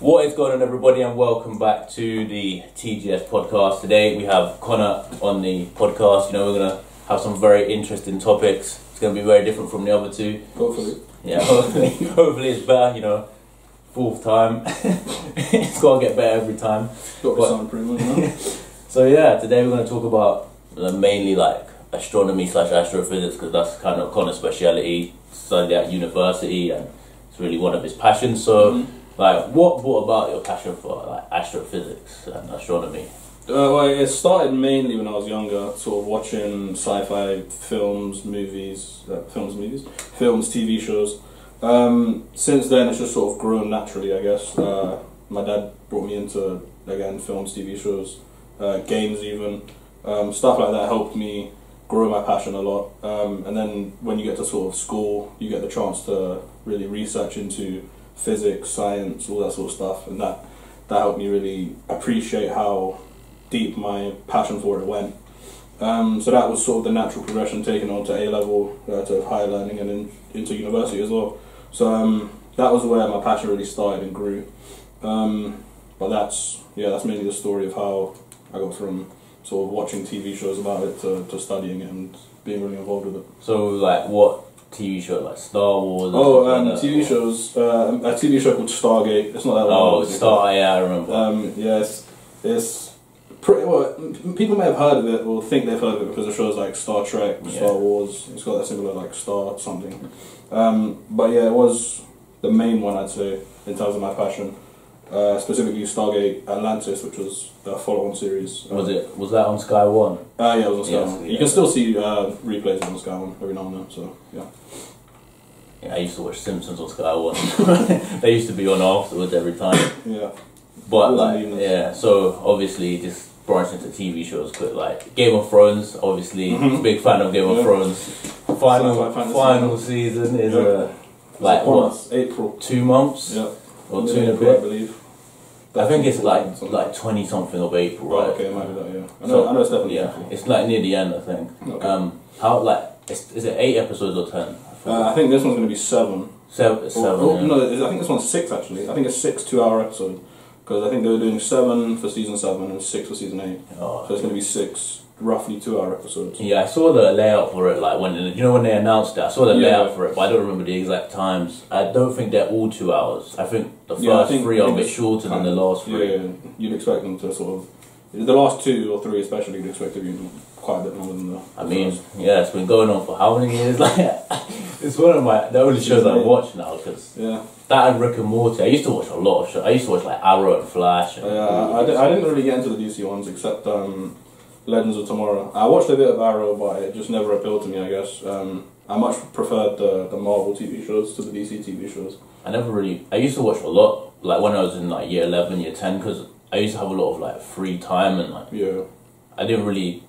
What is going on, everybody, and welcome back to the TGS podcast. Today we have Connor on the podcast. You know, we're going to have some very interesting topics. It's going to be very different from the other two. Hopefully. Yeah, hopefully it's better, you know. Fourth time. It's got to get better every time. Got to sound pretty much, you know? So yeah, today we're going to talk about mainly like astronomy / astrophysics, because that's kind of Connor's speciality. Studied at university and it's really one of his passions. So like, what brought about your passion for like astrophysics and astronomy? Well, it started mainly when I was younger, sort of watching sci-fi films, TV shows. Since then, it's just sort of grown naturally, I guess. My dad brought me into, again, films, TV shows, games even. Stuff like that helped me grow my passion a lot. And then when you get to sort of school, you get the chance to really research into physics, science, all that sort of stuff, and that helped me really appreciate how deep my passion for it went. So that was sort of the natural progression, taken on to A-level, to higher learning, and then into university as well. So that was where my passion really started and grew. But that's mainly the story of how I got from sort of watching TV shows about it to studying it and being really involved with it. So like, what TV show, like Star Wars? TV shows. A TV show called Stargate. It's not that long. Oh, yeah, I remember. Yes, it's pretty. Well, people may have heard of it or think they've heard of it because of shows like Star Trek, Star Wars. It's got that similar like Star something. But yeah, it was the main one, I'd say, in terms of my passion. Specifically Stargate Atlantis, which was the follow-on series. Was that on Sky One? Yeah, it was on Sky One. You can still see replays on Sky One every now and then. So yeah. Yeah, I used to watch Simpsons on Sky One. They used to be on afterwards every time. Yeah. But like, so obviously just branched into TV shows quick, like Game of Thrones. Obviously, big fan of Game of Thrones. Final season is like what? April. 2 months. Yeah. Or 2 and a bit, I believe. I think it's like 20 something of April, right? Okay, it might be that. Yeah. I know it's definitely April. It's like near the end, I think. Okay. How like is it 8 episodes or 10? I think this one's going to be 7. Seven. No, I think this one's 6 actually. I think it's 6 2-hour episodes, because I think they were doing 7 for season 7 and 6 for season 8. Oh, so it's going to be 6 roughly 2-hour episodes. Yeah, I saw the layout for it. Like when they announced it, I saw the layout for it, but I don't remember the exact times. I don't think they're all 2 hours. I think the first 3 are a bit shorter than the last 3. Yeah, you'd expect them to sort of. The last 2 or 3 especially, you'd expect to be quite a bit longer than the first. It's been going on for how many years? Like, it's one of the only shows I watch now, because that and Rick and Morty. I used to watch a lot of shows. I used to watch like Arrow and Flash. And I didn't really get into the DC ones except Legends of Tomorrow. I watched a bit of Arrow, but it just never appealed to me, I guess. I much preferred the Marvel TV shows to the DC TV shows. I used to watch a lot, like when I was in like year 11, year 10, because I used to have a lot of like free time, and like I didn't really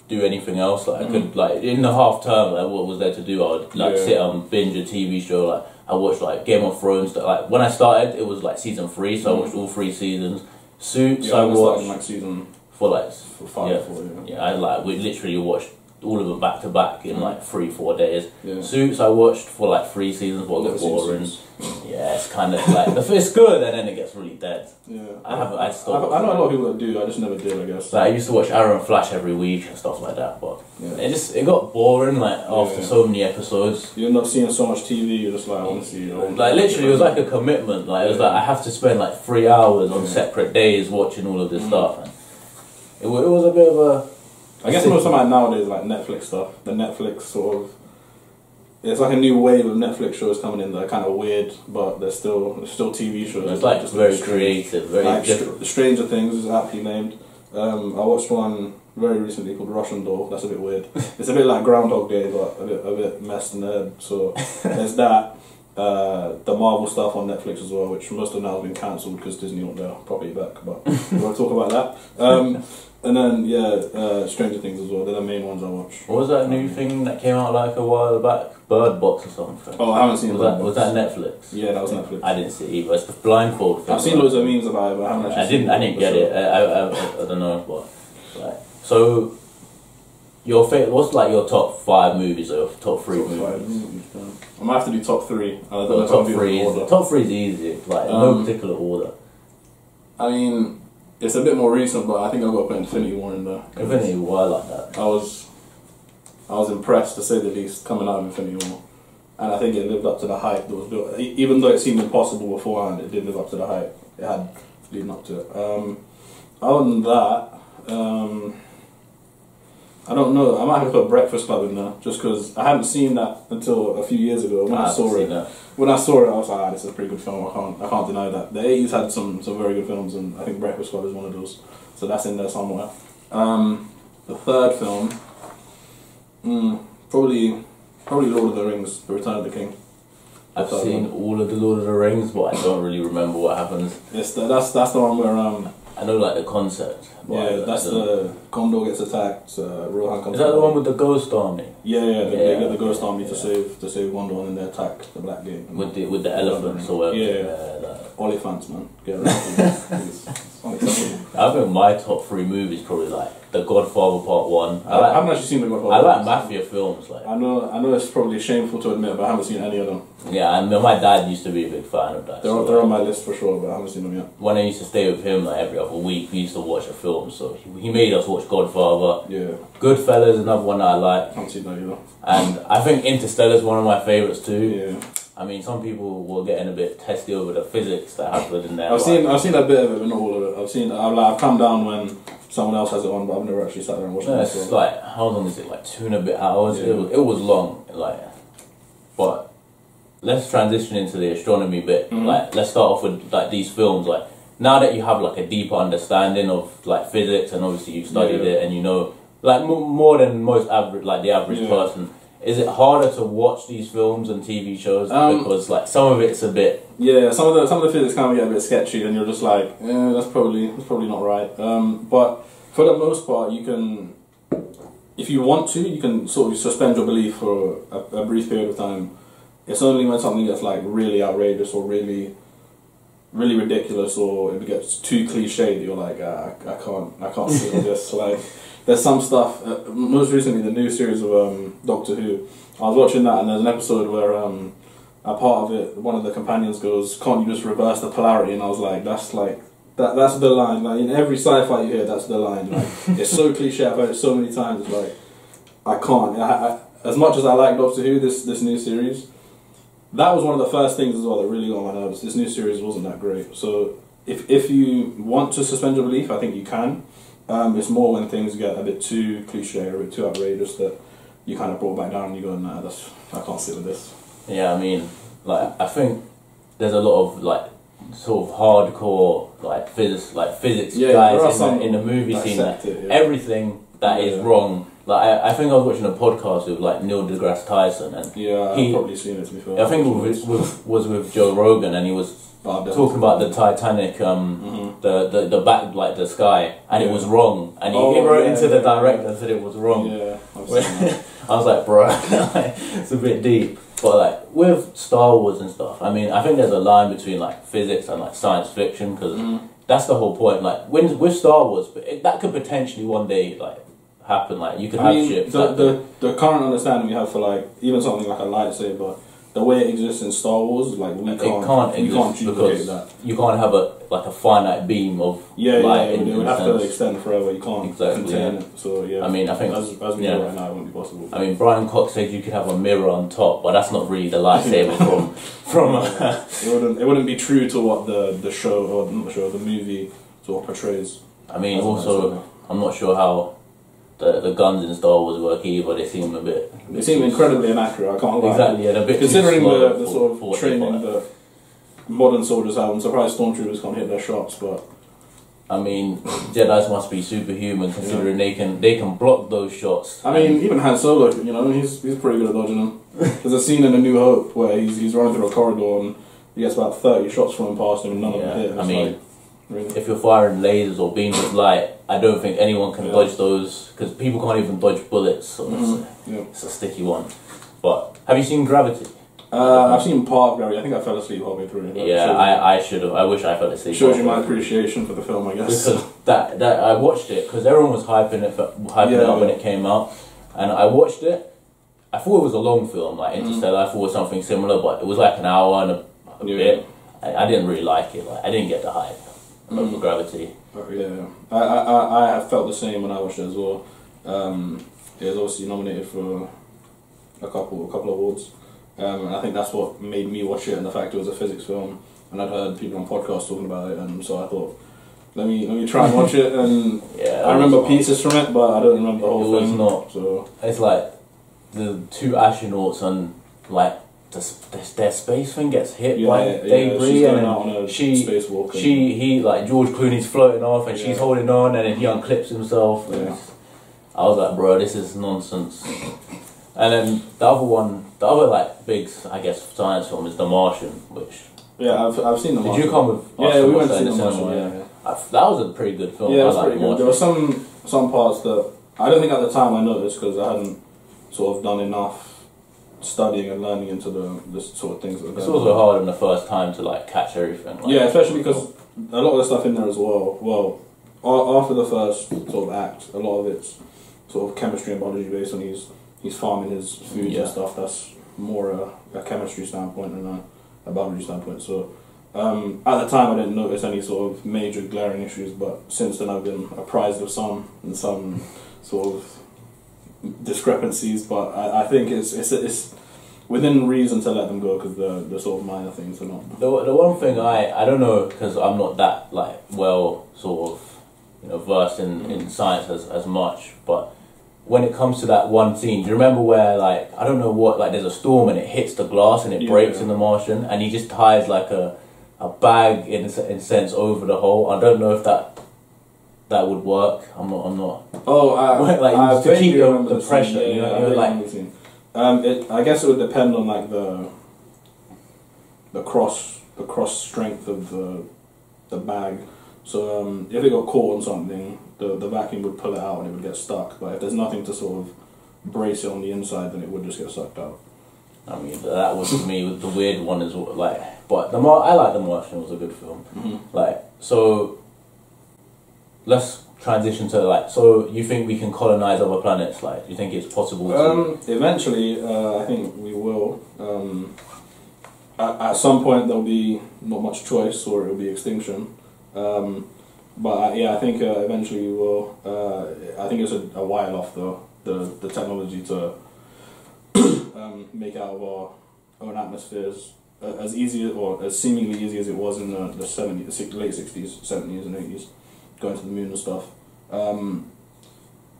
do anything else. Like I could, like in the half term, like what was there to do? I would like sit and binge a TV show. Like I watched like Game of Thrones. Like when I started, it was like season 3, so I watched all 3 seasons. Suits, I watched like season for 5. We literally watched all of them back to back in like 3-4 days. Yeah. Suits I watched for like 3 seasons, but it got boring. Yeah, it's kind of like it's good, and then it gets really dead. Yeah, I know a lot of people that do. I just never did, I guess. Like I used to watch Arrow and Flash every week and stuff like that, but it got boring. Like after so many episodes, you end up seeing so much TV. You're just like, I want to see. Like literally, it was like a commitment. Like it was like I have to spend like 3 hours on separate days watching all of this stuff. And it was a bit of a. I guess most of my nowadays like Netflix stuff. The Netflix sort of. It's like a new wave of Netflix shows coming in that are kind of weird, but they're still TV shows. It's like just very creative, very like different. Stranger Things is aptly named. I watched one very recently called Russian Doll. That's a bit weird. It's a bit like Groundhog Day, but a bit messed in the head. So there's that. The Marvel stuff on Netflix as well, which most of now has been cancelled because Disney won't their property back. But we won't talk about that. And then Stranger Things as well. They're the main ones I watch. What was that new thing that came out like a while back? Bird Box or something. Oh, I haven't seen that. Was that Netflix? Yeah, that was Netflix. I didn't see it either. It's the blindfold thing. I've seen loads of memes about it, but I haven't actually I didn't get it. I don't know, but like, so your what's like your top 5 movies or top 3 movies? I might have to do top 3. Top 3 is easy. Like no particular order. I mean, it's a bit more recent, but I think I've got to put Infinity War in there. Infinity War, I like that. I was impressed, to say the least, coming out of Infinity War. And I think it lived up to the hype that was built. Even though it seemed impossible beforehand, it did live up to the hype it had leading up to it. Other than that, I don't know. I might have to put Breakfast Club in there, just because I hadn't seen that until a few years ago. When I saw it, I was like, this is a pretty good film. I can't deny that. The 80s had some very good films, and I think Breakfast Club is one of those. So that's in there somewhere. The third film, probably Lord of the Rings, The Return of the King. I've seen all of the Lord of the Rings, but I don't really remember what happens. That's the one where I know like the concept. Yeah, that's the Gondor gets attacked. Rohan comes. Is that the one with the Ghost Army? Yeah. They get the Ghost Army to save Gondor, and they attack the Black Gate. With the elephants or whatever. Yeah. Oliphants, man. Get around. I think my top 3 movies probably like The Godfather Part 1. I haven't actually seen The Godfather. I like mafia films. Like I know it's probably shameful to admit, but I haven't seen any of them. Yeah, and my dad used to be a big fan of that. They're on my list for sure, but I haven't seen them yet. When I used to stay with him like every other week, we used to watch a film. So he made us watch Godfather. Yeah. Goodfellas is another one that I like. I haven't seen that either. And I think Interstellar is one of my favourites too. Yeah. I mean, some people were getting a bit testy over the physics that happened in there. I've seen a bit of it, but not all of it. I've come down when someone else has it on, but I've never actually sat there and watched it. It's like, how long is it? Like 2 and a bit hours. Yeah. It was long. Like, but let's transition into the astronomy bit. Like, let's start off with like these films. Like, now that you have like a deeper understanding of like physics, and obviously you've studied it, and you know like more than most average, like the average person. Is it harder to watch these films and TV shows because like some of it's a bit? Yeah, some of the physics kind of get a bit sketchy, and you're just like, that's probably not right. But for the most part, you can, if you want to, you can sort of suspend your belief for a brief period of time. It's only when something gets like really outrageous or really ridiculous, or it gets too cliche, that you're like, I can't sit with this. Like, there's some stuff. Most recently, the new series of Doctor Who. I was watching that, and there's an episode where a part of it, one of the companions goes, "Can't you just reverse the polarity?" And I was like, that's the line. Like in every sci-fi you hear, that's the line. Like it's so cliche. I've heard it so many times. It's like I can't. As much as I like Doctor Who, this new series, that was one of the first things as well that really got on my nerves. This new series wasn't that great. So if you want to suspend your belief, I think you can. It's more when things get a bit too cliche or a bit too outrageous that you kind of brought back down and you go, nah, I can't sit with this. Yeah, I mean, like I think there's a lot of like sort of hardcore like physics guys in the movie scene. Everything that is wrong. Like I think I was watching a podcast with like Neil deGrasse Tyson, and I've probably seen it before. I think it was with Joe Rogan, and he was talking about the Titanic, the back, like the sky, and it was wrong, and he wrote into the director and said it was wrong. Yeah, I was like, bro, it's a bit deep. But like with Star Wars and stuff, I mean, I think there's a line between like physics and like science fiction, because that's the whole point. Like with Star Wars, but that could potentially one day like happen. Like you could have ships. The current understanding we have for like even something like a lightsaber, the way it exists in Star Wars, like we can't duplicate that. You can't have a finite beam of light. It would have to extend forever. You can't contain it. So I mean, I think as we know right now, it wouldn't be possible. I mean, Brian Cox said you could have a mirror on top, but that's not really the lightsaber from. It wouldn't be true to what the show, or not the show, the movie sort of portrays. I mean, also, I'm not sure how the guns in Star Wars work either. They seem a bit. They seem incredibly inaccurate. I can't lie. Exactly, and a bit considering the sort of training that modern soldiers have. I'm surprised stormtroopers can't hit their shots, but I mean, Jedi's must be superhuman considering they can block those shots. I mean, even Han Solo, you know, he's pretty good at dodging them. There's a scene in A New Hope where he's running through a corridor and he gets about 30 shots flying past him and none of them hit. I mean, really? If you're firing lasers or beams of light, I don't think anyone can dodge those, because people can't even dodge bullets. So it's a sticky one. But have you seen Gravity? I've seen part of Gravity. I think I fell asleep halfway through it. Yeah, I should have. I wish I fell asleep. Shows you my appreciation for the film, I guess. Because that I watched it because everyone was hyping it up when it came out, and I watched it. I thought it was a long film, like Interstellar. I thought it was something similar, but it was like an hour and a bit. I didn't really like it. Like I didn't get the hype. over gravity. Yeah, I have felt the same when I watched it as well. It was obviously nominated for a couple of awards, and I think that's what made me watch it, and the fact it was a physics film, and I'd heard people on podcasts talking about it, and so I thought, let me try and watch it, and I remember pieces from it, but I don't remember the whole thing. It was not. So it's like the two astronauts and like their space thing gets hit by debris, and he like George Clooney's floating off, and she's holding on, and then he unclips himself. I was like, bro, this is nonsense. And then the other like big, I guess, science film is The Martian, which I've seen The Martian. Did you come with? Yeah, we went to see The Martian. That was a pretty good film. Yeah, it was pretty good. There were some parts that I don't think at the time I noticed because I hadn't sort of done enough studying and learning into the sort of things that it's also hard in the first time to like catch everything. Like, especially because a lot of the stuff in there as well. Well, after the first sort of act, a lot of it's sort of chemistry and biology based on he's farming his foods and stuff. That's more a chemistry standpoint than a biology standpoint. So at the time I didn't notice any sort of major glaring issues, but since then I've been apprised of some sort of discrepancies, but I think it's within reason to let them go because the sort of minor things are not. The one thing I don't know because I'm not that like well sort of versed in science as much, but when it comes to that one scene, do you remember where like I don't know what like there's a storm and it hits the glass and it breaks in The Martian, and he just ties like a bag in sense over the hole. I don't know if that would work. I'm not. Oh, like to keep the pressure. I guess it would depend on like the cross strength of the bag. So if it got caught on something, the vacuum would pull it out and it would get stuck. But if there's nothing to sort of brace it on the inside, then it would just get sucked out. I mean, that was for me the weird one is like. But I like The Martian. It was a good film. Mm-hmm. Like so. Let's transition to like. So you think we can colonize other planets? Like, do you think it's possible? Eventually, I think we will. At some point, there'll be not much choice, or it'll be extinction. But I think eventually we will. I think it's a while off though. The technology to make out of our own atmospheres as easy or as seemingly easy as it was in the late 60s, 70s, and 80s. Going to the moon and stuff.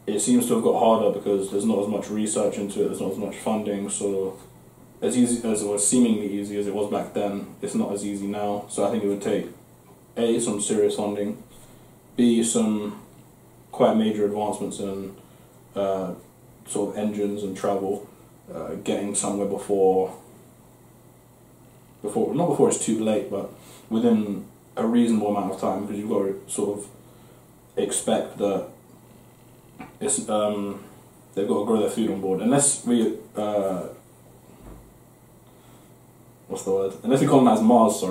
It seems to have got harder because there's not as much research into it, there's not as much funding, so as easy as it was, seemingly easy as it was back then, it's not as easy now. So I think it would take A, some serious funding, B, some quite major advancements in sort of engines and travel, getting somewhere before not before it's too late, but within a reasonable amount of time, because you've got to sort of expect that it's they've got to grow their food on board. Unless we unless we colonize Mars,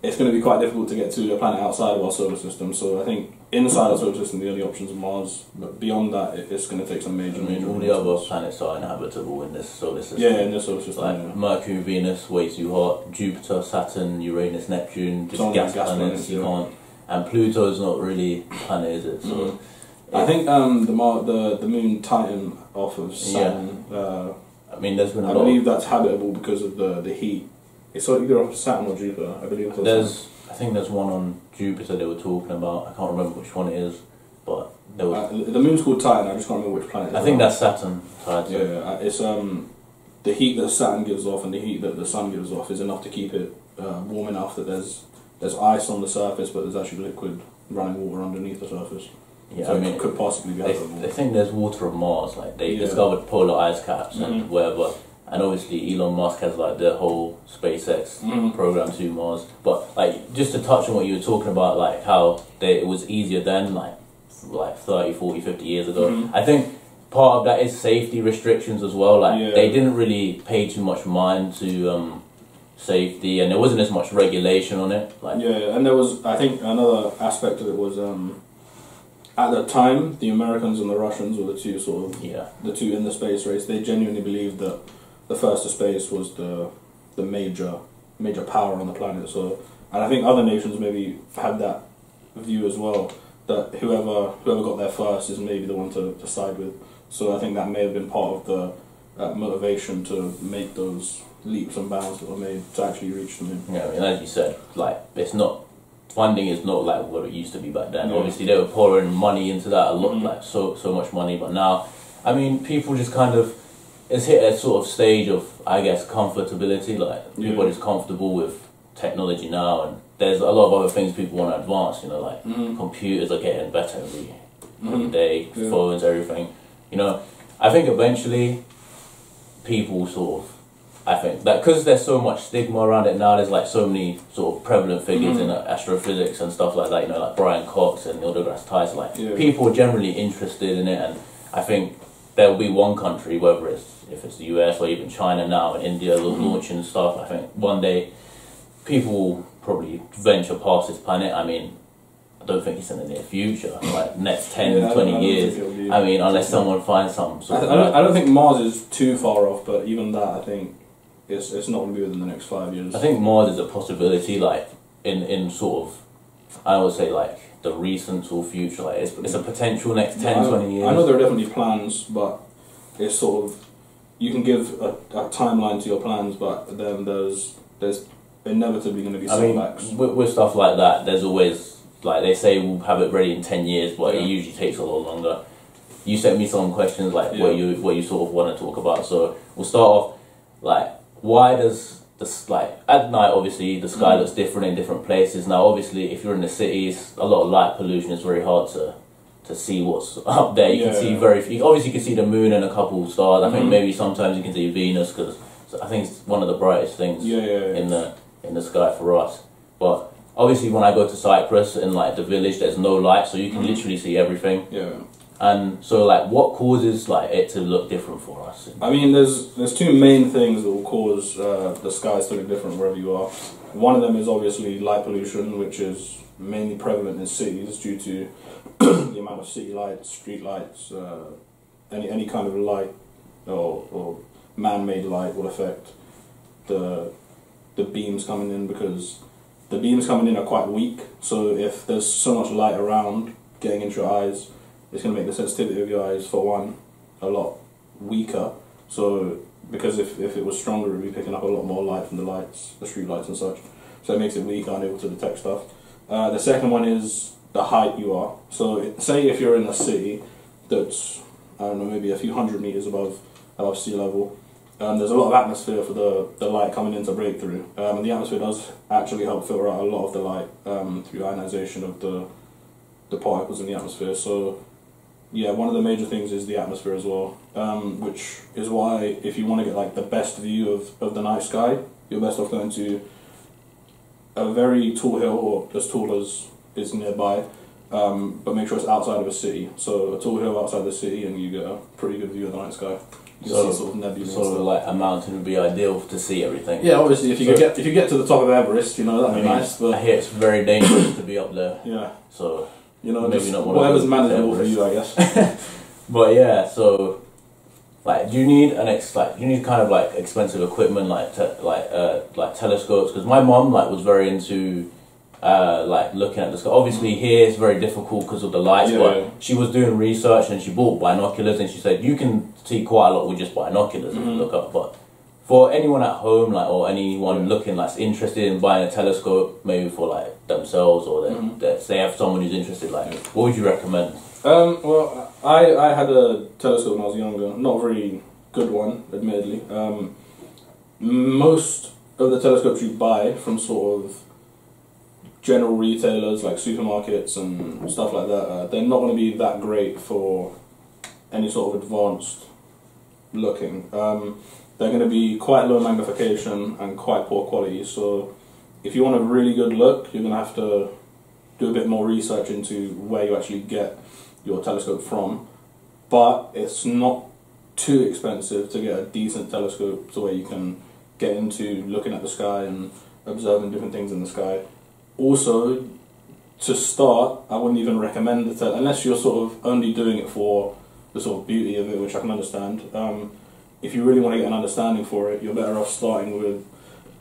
it's going to be quite difficult to get to a planet outside of our solar system. So I think inside our solar system, the only options are Mars. But beyond that, it's going to take some major. All the other planets are inhabitable in this solar system. Yeah, in this solar system. Like Mercury, Venus, way too hot. Jupiter, Saturn, Uranus, Neptune, just gas planets. You can't. And Pluto's not really a planet, is it? So I think the moon Titan off of Saturn. I mean, there's been a lot. I believe that's habitable because of the heat. It's either off Saturn or Jupiter. I believe. I think there's one on Jupiter they were talking about. I can't remember which one it is, but there was. The moon's called Titan. I just can't remember which planet. I think that's Saturn. It's the heat that Saturn gives off and the heat that the sun gives off is enough to keep it warm enough that there's ice on the surface, but there's actually liquid running water underneath the surface. Yeah, so it could possibly be habitable. They think there's water on Mars. Like they discovered polar ice caps and whatever. And obviously Elon Musk has like the whole SpaceX program to Mars. But like just to touch on what you were talking about, like how it was easier then, like 30, 40, 50 years ago. I think part of that is safety restrictions as well. Like they didn't really pay too much mind to safety, and there wasn't as much regulation on it. Like and there was, I think, another aspect of it was at the time the Americans and the Russians were the two sort of the two in the space race. They genuinely believed that the first to space was the major power on the planet. So And I think other nations maybe had that view as well, that whoever got there first is maybe the one to side with. So I think that may have been part of the motivation to make those leaps and bounds that were made to actually reach the moon. Yeah, I mean, as you said, like, it's not, funding is not like what it used to be back then. Yeah. Obviously, they were pouring money into that a lot, like so much money. But now, I mean, people just kind of, it's hit a sort of stage of, I guess, comfortability. Like, people are just comfortable with technology now, and there's a lot of other things people want to advance. You know, like computers are getting better every day, phones, everything. You know, I think eventually people sort of, I think that because there's so much stigma around it now, there's like so many sort of prevalent figures in astrophysics and stuff like that, you know, like Brian Cox and Neil deGrasse Tyson, like people are generally interested in it, and I think there will be one country, whether if it's the US or even China now and India launching stuff, I think one day people will probably venture past this planet. I mean, I don't think it's in the near future, like next 10, 20 years. I mean, unless someone finds some sort of... I don't think Mars is too far off, but even that, I think it's not going to be within the next 5 years. I think Mars is a possibility, like, in sort of, I would say, like, the recent or future. Like, it's a potential next 10, 20 years. I know there are definitely plans, but it's sort of, you can give a timeline to your plans, but then there's inevitably going to be setbacks. I mean, with stuff like that, there's always, like, they say we'll have it ready in 10 years, but it usually takes a lot longer. You sent me some questions, like, what you sort of want to talk about, so we'll start off, like, why does this, like, at night, obviously the sky looks different in different places. Now, obviously, if you're in the cities, a lot of light pollution is very hard to see what's up there. You can see very few. Obviously, you can see the moon and a couple of stars. I think maybe sometimes you can see Venus, because I think it's one of the brightest things in the sky for us. But obviously, when I go to Cyprus, in like the village, there's no light, so you can literally see everything. Yeah. And so, like, what causes like it to look different for us? I mean, there's two main things that will cause the skies to look different wherever you are. One of them is obviously light pollution, which is mainly prevalent in cities due to the amount of city lights, street lights, any kind of light or man-made light will affect the beams coming in, because the beams coming in are quite weak. So if there's so much light around getting into your eyes, it's going to make the sensitivity of your eyes, for one, a lot weaker. So, because if it was stronger, it would be picking up a lot more light from the lights, the street lights and such. So it makes it weaker, unable to detect stuff. The second one is the height you are. So, say if you're in a city that's, I don't know, maybe a few hundred meters above sea level, there's a lot of atmosphere for the light coming in to break through. And the atmosphere does actually help filter out a lot of the light through ionization of the particles in the atmosphere. So, yeah, one of the major things is the atmosphere as well, which is why if you want to get like the best view of the night sky, you're best off going to a very tall hill, or as tall as is nearby, but make sure it's outside of a city. So a tall hill outside the city, and you get a pretty good view of the night sky. You so see sort of nebula. So like a mountain would be ideal to see everything. Yeah, obviously if you get to the top of Everest, you know, that'd be nice. But I hear it's very dangerous to be up there. Yeah. So, you know, maybe not whatever's manageable for you, I guess. But yeah, so like, do you need kind of like expensive equipment, like telescopes? Because my mom like was very into like looking at the sky. Obviously here it's very difficult because of the lights, but she was doing research and she bought binoculars, and she said you can see quite a lot with just binoculars if you look up. But for anyone at home, like, or anyone looking like interested in buying a telescope, maybe for like themselves, or they have someone who's interested, like, what would you recommend? Well, I had a telescope when I was younger, not a very good one, admittedly. Most of the telescopes you buy from sort of general retailers like supermarkets and stuff like that, they're not going to be that great for any sort of advanced looking. They're going to be quite low magnification and quite poor quality, so if you want a really good look, you're going to have to do a bit more research into where you actually get your telescope from. But it's not too expensive to get a decent telescope to where you can get into looking at the sky and observing different things in the sky. Also, to start, I wouldn't even recommend unless you're sort of only doing it for the sort of beauty of it, which I can understand. If you really want to get an understanding for it, you're better off starting with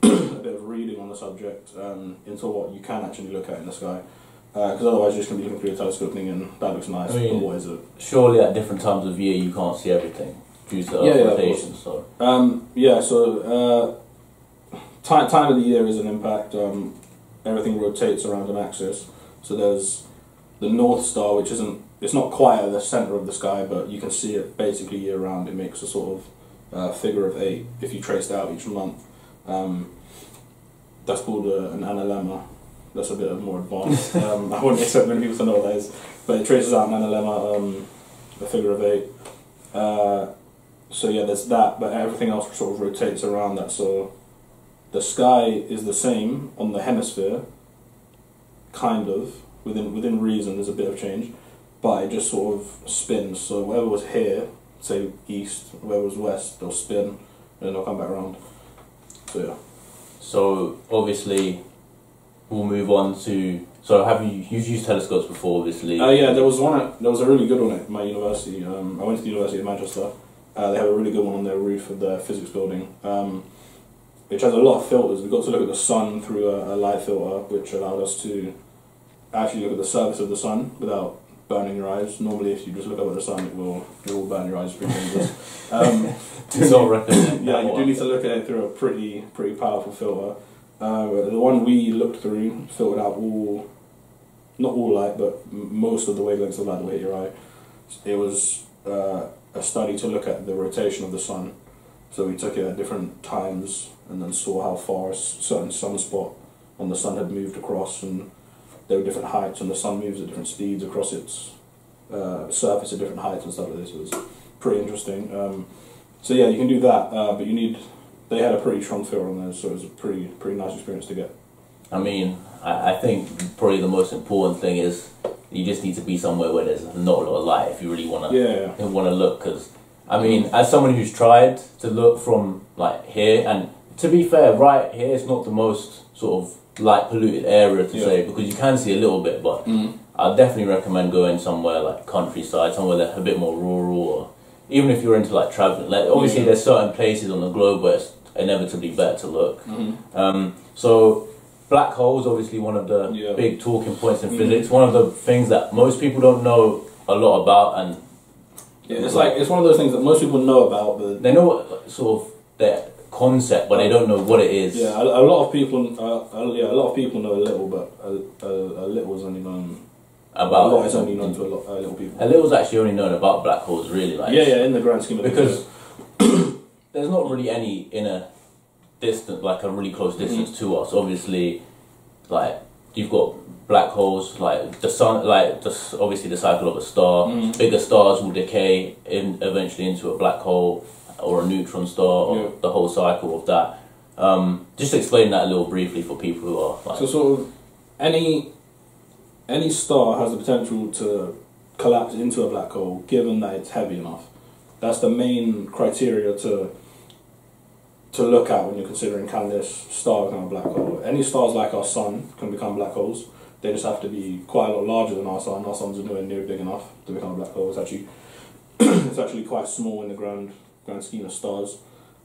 a bit of reading on the subject into what you can actually look at in the sky. Because otherwise you're just going to be looking through your telescope thinking, that looks nice, but what is it? Surely at different times of year you can't see everything due to Earth rotation. So time of the year is an impact. Everything rotates around an axis. So there's the North Star, which it's not quite at the centre of the sky, but you can see it basically year round. It makes a sort of figure of 8 if you trace it out each month. That's called an analemma. That's a bit more advanced. I wouldn't expect many people to know what that is, but it traces out an analemma, a figure of 8. So yeah, there's that, but everything else sort of rotates around that. So the sky is the same on the hemisphere, kind of within reason. There's a bit of change, but it just sort of spins. So whatever was here, say east, whatever was west, they'll spin, and then they'll come back around. So yeah. So obviously, we'll move on to. So you've used telescopes before, obviously? Yeah, there was a really good one at my university. I went to the University of Manchester. They have a really good one on their roof of their physics building, which has a lot of filters. We got to look at the sun through a light filter, which allowed us to actually look at the surface of the sun without burning your eyes. Normally, if you just look up at the sun, it will burn your eyes. Pretty dangerous. Do not recommend. Yeah, you do need to look at it through a pretty powerful filter. The one we looked through filtered out not all light, but most of the wavelengths of light that will hit your eye. It was a study to look at the rotation of the sun. So we took it at different times and then saw how far a certain sunspot on the sun had moved across, and there were different heights, and the sun moves at different speeds across its surface at different heights and stuff like this. It was pretty interesting. So yeah, you can do that, but they had a pretty strong filter on there, so it was a pretty nice experience to get. I mean, I think probably the most important thing is you just need to be somewhere where there's not a lot of light if you really want to look. Because I mean, as someone who's tried to look from like here, and to be fair, right here is not the most sort of light polluted area to say, because you can see a little bit, but I'd definitely recommend going somewhere like countryside, somewhere that's a bit more rural, or even if you're into like traveling. Like obviously, there's certain places on the globe where it's inevitably better to look. So black holes, obviously one of the big talking points in physics. One of the things that most people don't know a lot about, and it's one of those things that most people know about, but they know what sort of their concept, but they don't know what it is. Yeah, a lot of people know a little, but a little is only known. About a lot is only known to a little people. A little is actually only known about black holes, really. Like in the grand scheme of things. Because there's not really any in a distance, like a really close distance to us. Obviously, like you've got black holes, like the sun, like just obviously the cycle of a star. Bigger stars will decay eventually into a black hole or a neutron star, or the whole cycle of that. Just explain that a little briefly for people who are like. So sort of any star has the potential to collapse into a black hole, given that it's heavy enough. That's the main criteria to look at when you're considering, can this star become a black hole. Any stars like our sun can become black holes. They just have to be quite a lot larger than our sun. Our sun's nowhere near big enough to become a black hole. It's actually it's actually quite small in the grand scheme of stars.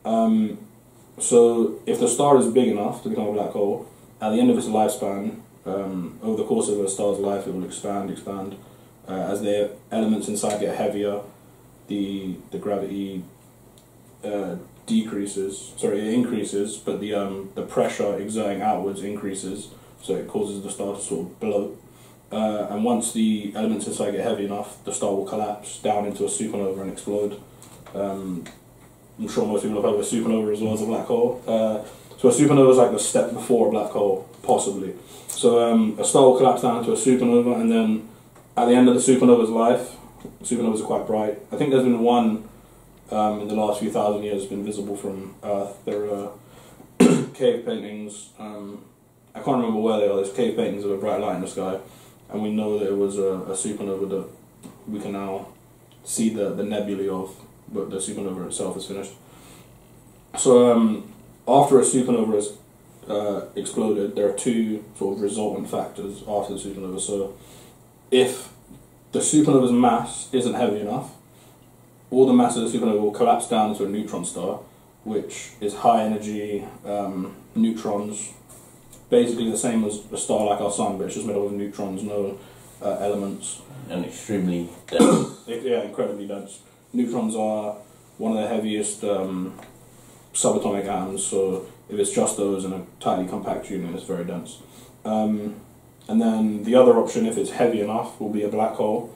So if the star is big enough to become a black hole, at the end of its lifespan, over the course of a star's life, it will expand. As the elements inside get heavier, the gravity increases, but the pressure exerting outwards increases, so it causes the star to sort of blow. And once the elements inside get heavy enough, the star will collapse down into a supernova and explode. I'm sure most people have heard of a supernova as well as a black hole. So a supernova is like the step before a black hole, possibly. So a star will collapse down into a supernova, and then at the end of the supernova's life, supernovas are quite bright. I think there's been one in the last few thousand years been visible from Earth. There are cave paintings. I can't remember where they are. There's cave paintings of a bright light in the sky, and we know that it was a supernova that we can now see the nebulae of, but the supernova itself is finished. So after a supernova has exploded, there are two sort of resultant factors after the supernova. So if the supernova's mass isn't heavy enough, all the mass of the supernova will collapse down into a neutron star, which is high energy neutrons, basically the same as a star like our sun, but it's just made up of neutrons, no elements. And extremely dense. Yeah, incredibly dense. Neutrons are one of the heaviest subatomic atoms, so if it's just those in a tightly compact union, it's very dense. And then the other option, if it's heavy enough, will be a black hole.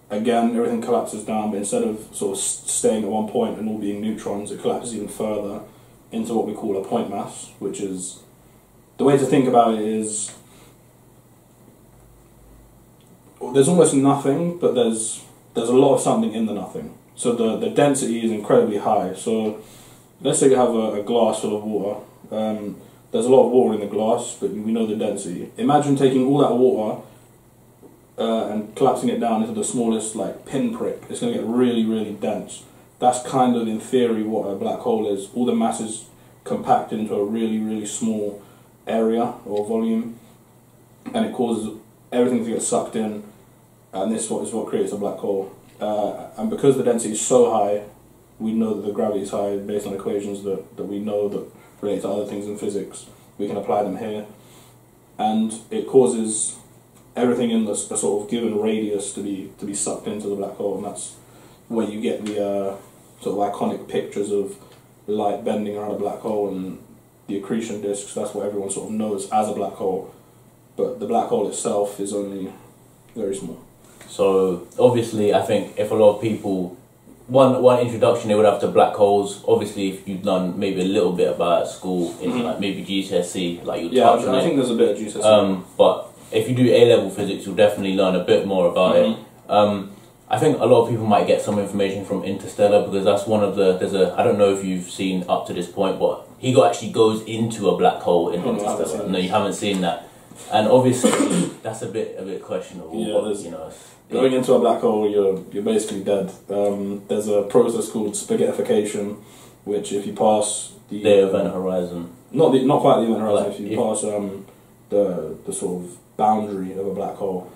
Again, everything collapses down, but instead of sort of staying at one point and all being neutrons, it collapses even further into what we call a point mass, which is, the way to think about it is, there's almost nothing, but there's a lot of something in the nothing. So the density is incredibly high. So let's say you have a glass full of water. There's a lot of water in the glass, but we know the density. Imagine taking all that water and collapsing it down into the smallest like pinprick. It's going to get really, really dense. That's kind of, in theory, what a black hole is. All the mass is compacted into a really, really small area or volume, and it causes everything to get sucked in, and this is what creates a black hole. And because the density is so high, we know that the gravity is high based on equations that we know that relate to other things in physics. We can apply them here, and it causes everything in the sort of given radius to be sucked into the black hole, and that's where you get the sort of iconic pictures of light bending around a black hole and the accretion disks. That's what everyone sort of knows as a black hole, but the black hole itself is only very small. So obviously, I think if a lot of people, one introduction they would have to black holes. Obviously, if you've done maybe a little bit about it at school, in like maybe GCSE, like you'll touch on it. I think there's a bit of GCSE. But if you do A-level physics, you'll definitely learn a bit more about it. I think a lot of people might get some information from Interstellar, because that's one of the, I don't know if you've seen up to this point, but he actually goes into a black hole in Interstellar. No, you haven't seen that. And obviously, that's a bit questionable. Yeah, but, you know, going into a black hole, you're basically dead. There's a process called spaghettification, which if you pass the event horizon, not quite the event horizon, if you pass the sort of boundary of a black hole,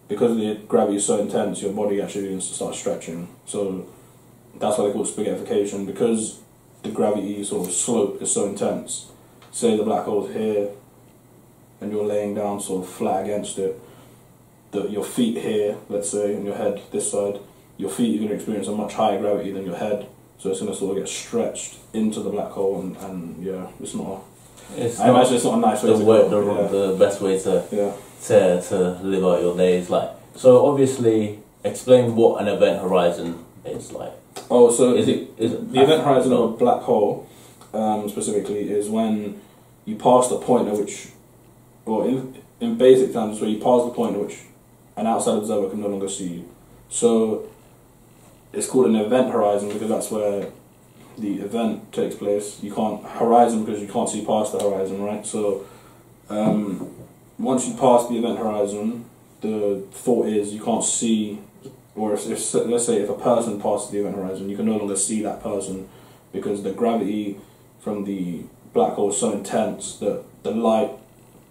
because the gravity is so intense, your body actually begins to start stretching. So that's why they call it spaghettification, because the gravity sort of slope is so intense. Say the black hole's here, and you're laying down sort of flat against it. Your feet here, let's say, and your head this side, your feet are going to experience a much higher gravity than your head, so it's going to sort of get stretched into the black hole, and yeah, it's not. I imagine it's not a nice way to go. The best way to live out your days, like. So obviously, explain what an event horizon is like. Oh, so the event horizon of a black hole, specifically, is when you pass the point at which, or in basic terms, where you pass the point at which an outside observer can no longer see you. So it's called an event horizon because that's where the event takes place. You can't horizon because you can't see past the horizon, right? So once you pass the event horizon, the thought is you can't see, or if let's say if a person passes the event horizon, you can no longer see that person because the gravity from the black hole is so intense that the light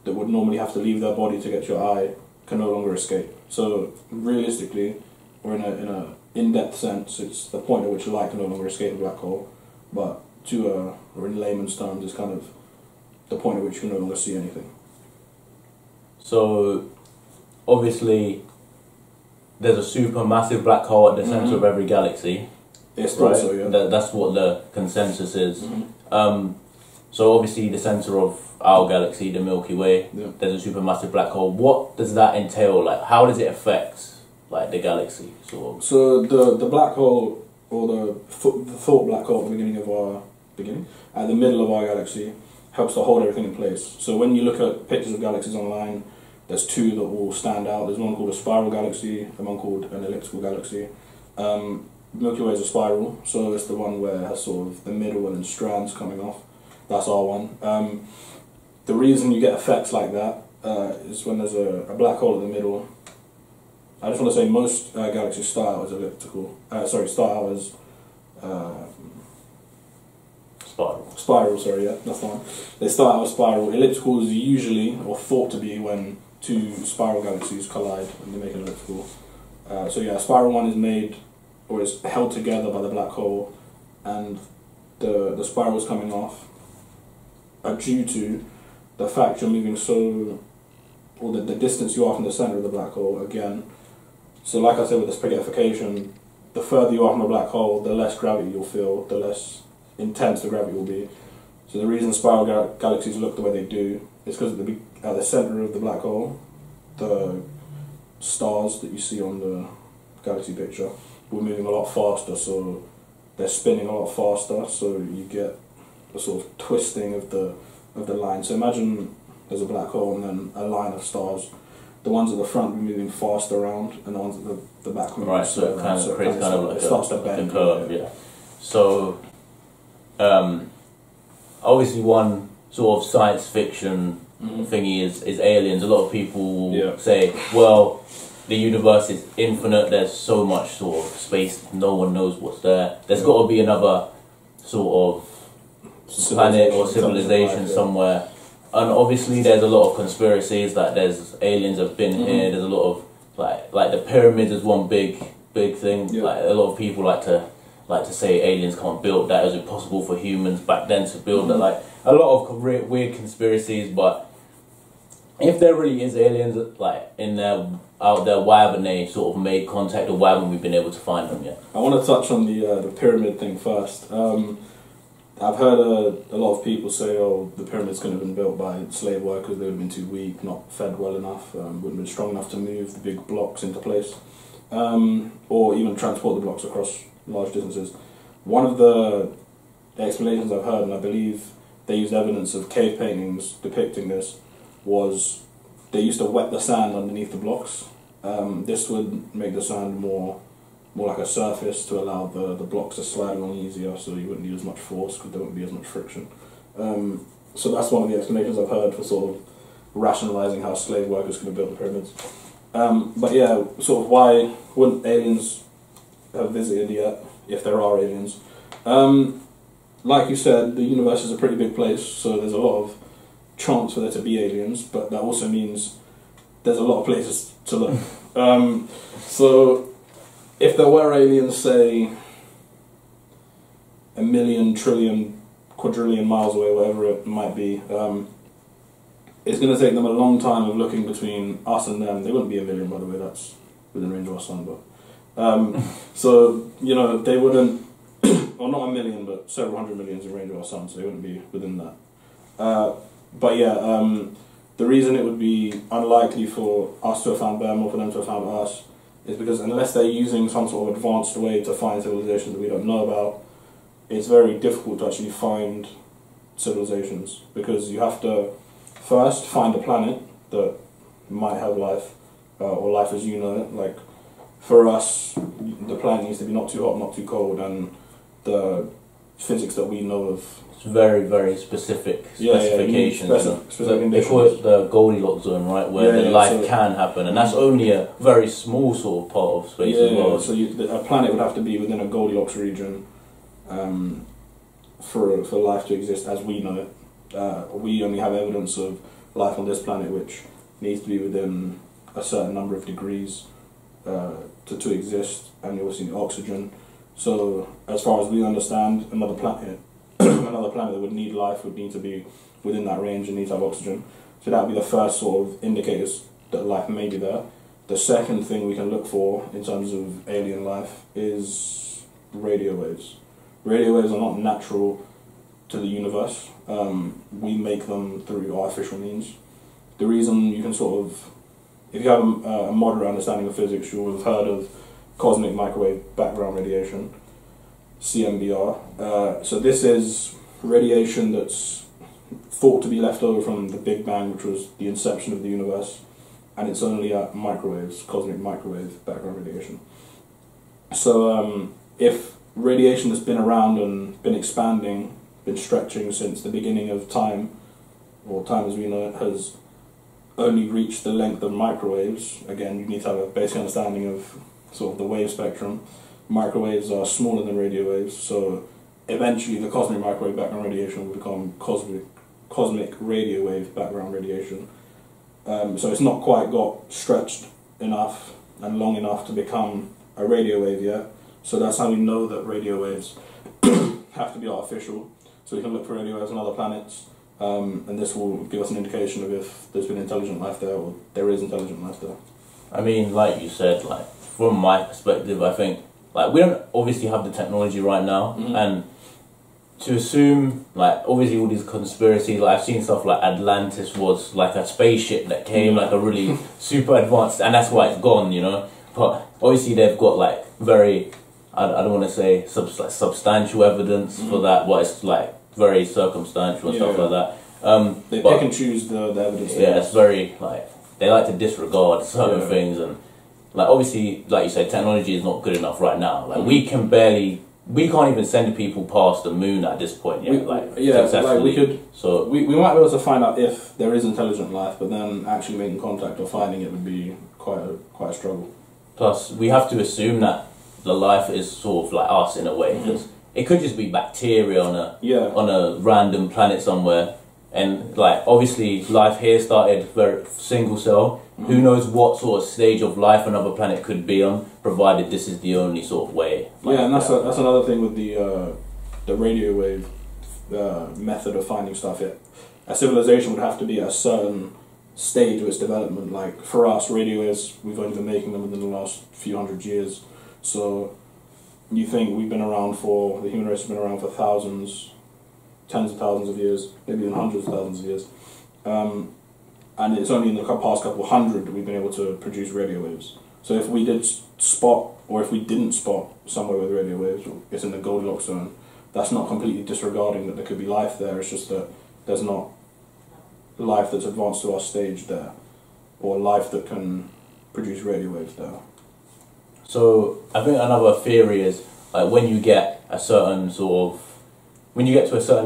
that would normally have to leave their body to get to your eye can no longer escape. So realistically, or in a in-depth sense, it's the point at which light can no longer escape a black hole. But or in layman's terms, it's kind of the point at which you can no longer see anything. So obviously, there's a supermassive black hole at the center of every galaxy. Yes, right? Also, yeah. That's what the consensus is. So obviously, the center of our galaxy, the Milky Way, there's a supermassive black hole. What does that entail? Like, how does it affect like the galaxy? Sort of? So the black hole, or the thought black hole at the middle of our galaxy, helps to hold everything in place. So when you look at pictures of galaxies online, there's two that will stand out. There's one called a spiral galaxy and one called an elliptical galaxy. Milky Way is a spiral, so it's the one where it has sort of the middle and then strands coming off. That's our one. The reason you get effects like that is when there's a black hole in the middle. I just want to say most galaxies start out as elliptical. Start out as Spiral, sorry, yeah, that's the one. They start out as spiral. Elliptical is usually, or thought to be, when two spiral galaxies collide and they make an elliptical. So yeah, spiral one is made, or is held together by the black hole, and the spirals coming off are due to the fact you're moving or the distance you are from the center of the black hole again. So like I said with the spaghettification, the further you are from the black hole, the less gravity you'll feel, the less intense the gravity will be. So the reason spiral galaxies look the way they do is because at the center of the black hole, the stars that you see on the galaxy picture were moving a lot faster, so they're spinning a lot faster, so you get a sort of twisting of the line. So imagine there's a black hole and then a line of stars. The ones at the front will be moving fast around, and the ones at the back will right, so it kind of creates kind of like it starts to bend. A curve, yeah. So, obviously one sort of science fiction thingy is aliens. A lot of people will say, well, the universe is infinite, there's so much sort of space, no one knows what's there. There's got to be another sort of planet or civilization somewhere. And obviously there's a lot of conspiracies that there's aliens have been here. There's a lot of like the pyramids is one big thing. Like a lot of people like to say aliens can't build that. It was impossible for humans back then to build that. Like a lot of weird conspiracies. But if there really is aliens like out there, why haven't they sort of made contact, or why haven't we been able to find them yet? I want to touch on the pyramid thing first. I've heard a lot of people say, oh, the pyramids couldn't have been built by slave workers, they would have been too weak, not fed well enough, wouldn't have been strong enough to move the big blocks into place, or even transport the blocks across large distances. One of the explanations I've heard, and I believe they used evidence of cave paintings depicting this, was they used to wet the sand underneath the blocks. This would make the sand more like a surface to allow the blocks to slide along easier, so you wouldn't need as much force because there wouldn't be as much friction. So that's one of the explanations I've heard for sort of rationalising how slave workers could have built the pyramids. But yeah, sort of why wouldn't aliens have visited yet, if there are aliens? Like you said, the universe is a pretty big place, so there's a lot of chance for there to be aliens, but that also means there's a lot of places to look. So if there were aliens, say, 1 million, trillion, quadrillion miles away, whatever it might be, it's going to take them a long time of looking between us and them. They wouldn't be 1 million, by the way, that's within range of our sun, but... so, you know, they wouldn't... or not 1 million, but several hundred millions in range of our sun, so they wouldn't be within that. But yeah, the reason it would be unlikely for us to have found them or for them to have found us is because unless they're using some sort of advanced way to find civilizations that we don't know about, it's very difficult to actually find civilizations, because you have to first find a planet that might have life, or life as you know it. Like, for us, the planet needs to be not too hot, not too cold, and the physics that we know of... It's very, very specific specifications. Specific conditions. They call it the Goldilocks zone, right, where life can happen, and that's only a very small sort of part of space as well. So a planet would have to be within a Goldilocks region for life to exist as we know it. We only have evidence of life on this planet which needs to be within a certain number of degrees to exist, and you also need oxygen. So as far as we understand, another planet that would need life would need to be within that range and need to have oxygen. So that would be the first sort of indicators that life may be there. The second thing we can look for in terms of alien life is radio waves. Radio waves are not natural to the universe. We make them through artificial means. The reason you can sort of, if you have a moderate understanding of physics, you'll have heard of cosmic microwave background radiation, CMBR. So this is radiation that's thought to be left over from the Big Bang, which was the inception of the universe, and it's only at microwaves, cosmic microwave background radiation. So if radiation has been around and been expanding, been stretching since the beginning of time, or time as we know it, has only reached the length of microwaves, again you need to have a basic understanding of sort of the wave spectrum. Microwaves are smaller than radio waves, so eventually the cosmic microwave background radiation will become cosmic radio wave background radiation. So it's not quite got stretched enough and long enough to become a radio wave yet. So that's how we know that radio waves have to be artificial, so we can look for radio waves on other planets, and this will give us an indication of if there's been intelligent life there or there is intelligent life there. I mean, like you said, like from my perspective, I think like we don't obviously have the technology right now, and to assume like obviously all these conspiracies, like I've seen stuff like Atlantis was like a spaceship that came like a really super advanced, and that's why it's gone, you know. But obviously they've got like very, I don't want to say substantial evidence for that, but it's like very circumstantial and stuff like that. They pick and choose the evidence. Yeah, it's very like they like to disregard certain things, and like obviously, like you said, technology is not good enough right now. Like we can't even send people past the moon at this point yet. Like we could. So we might be able to find out if there is intelligent life, but then actually making contact or finding it would be quite a struggle. Plus, we have to assume that the life is sort of like us in a way, because it could just be bacteria on a random planet somewhere, and like obviously life here started very single cell. Who knows what sort of stage of life another planet could be on, provided this is the only sort of way. Like, and that's another thing with the radio wave method of finding stuff. A civilization would have to be at a certain stage of its development. Like for us, radio waves, we've only been making them within the last few hundred years. So you think the human race has been around for thousands, tens of thousands of years, maybe even hundreds of thousands of years. And it's only in the past couple hundred that we've been able to produce radio waves. So if we did spot, or if we didn't spot somewhere with radio waves, it's in the Goldilocks zone, that's not completely disregarding that there could be life there, it's just that there's not life that's advanced to our stage there, or life that can produce radio waves there. So I think another theory is like when you get to a certain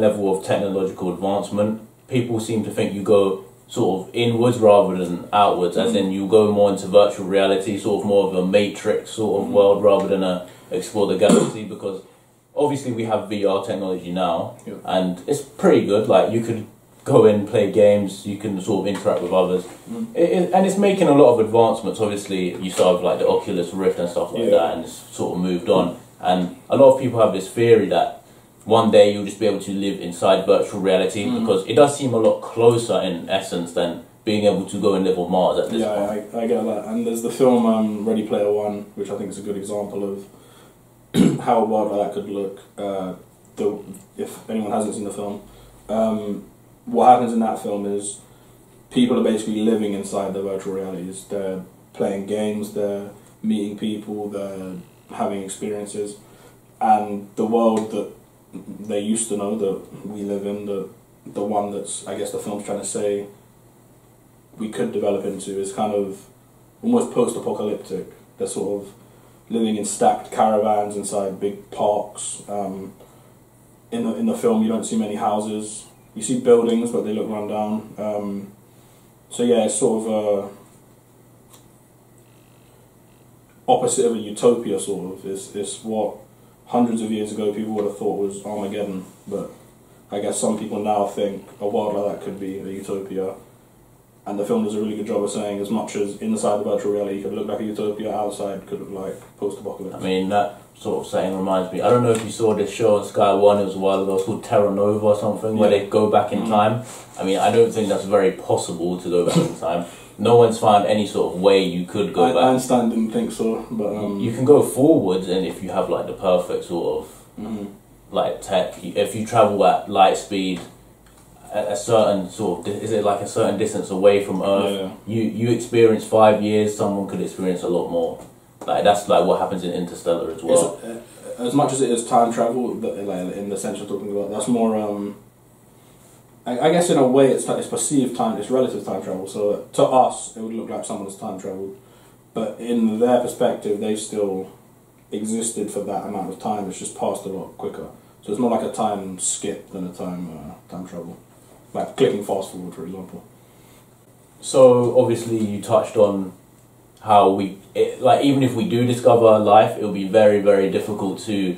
level of technological advancement, people seem to think you go sort of inwards rather than outwards, as in you go more into virtual reality, sort of more of a matrix sort of world rather than explore the galaxy, because obviously we have VR technology now, and it's pretty good. Like you could go in, play games, you can sort of interact with others, and it's making a lot of advancements. Obviously you start with like the Oculus Rift and stuff like that, and it's sort of moved on, and a lot of people have this theory that one day you'll just be able to live inside virtual reality, because it does seem a lot closer in essence than being able to go and live on Mars at this point. I get that. And there's the film Ready Player One, which I think is a good example of how a world like that could look. If anyone hasn't seen the film, what happens in that film is people are basically living inside their virtual realities. They're playing games, they're meeting people, they're having experiences, and the world that they used to know that we live in, the one that's, I guess the film's trying to say we could develop into, is kind of almost post-apocalyptic. They're sort of living in stacked caravans inside big parks. In the film you don't see many houses. You see buildings, but they look run down. So yeah, it's sort of opposite of a utopia, sort of. It's what hundreds of years ago people would have thought was Armageddon, but I guess some people now think a world like that could be a utopia. And the film does a really good job of saying, as much as inside the virtual reality could look like a utopia, outside could look like post-apocalypse. I mean, that sort of saying reminds me, I don't know if you saw this show on Sky One, it was a while ago, it's called Terra Nova or something, where they go back in time. I mean, I don't think that's very possible to go back in time. No one's found any sort of way you could go back. Einstein didn't think so, but you can go forwards, and if you have like the perfect sort of like tech, if you travel at light speed, a certain sort of, is it like a certain distance away from Earth, you experience 5 years, someone could experience a lot more. Like that's like what happens in Interstellar as well. As much as it is time travel, like in the sense you're talking about, that's more I guess in a way it's perceived time, it's relative time travel, so to us it would look like someone has time travelled, but in their perspective they still existed for that amount of time, it's just passed a lot quicker. So it's more like a time skip than a time travel. Like clicking fast forward, for example. So obviously you touched on how like even if we do discover life, it'll be very, very difficult to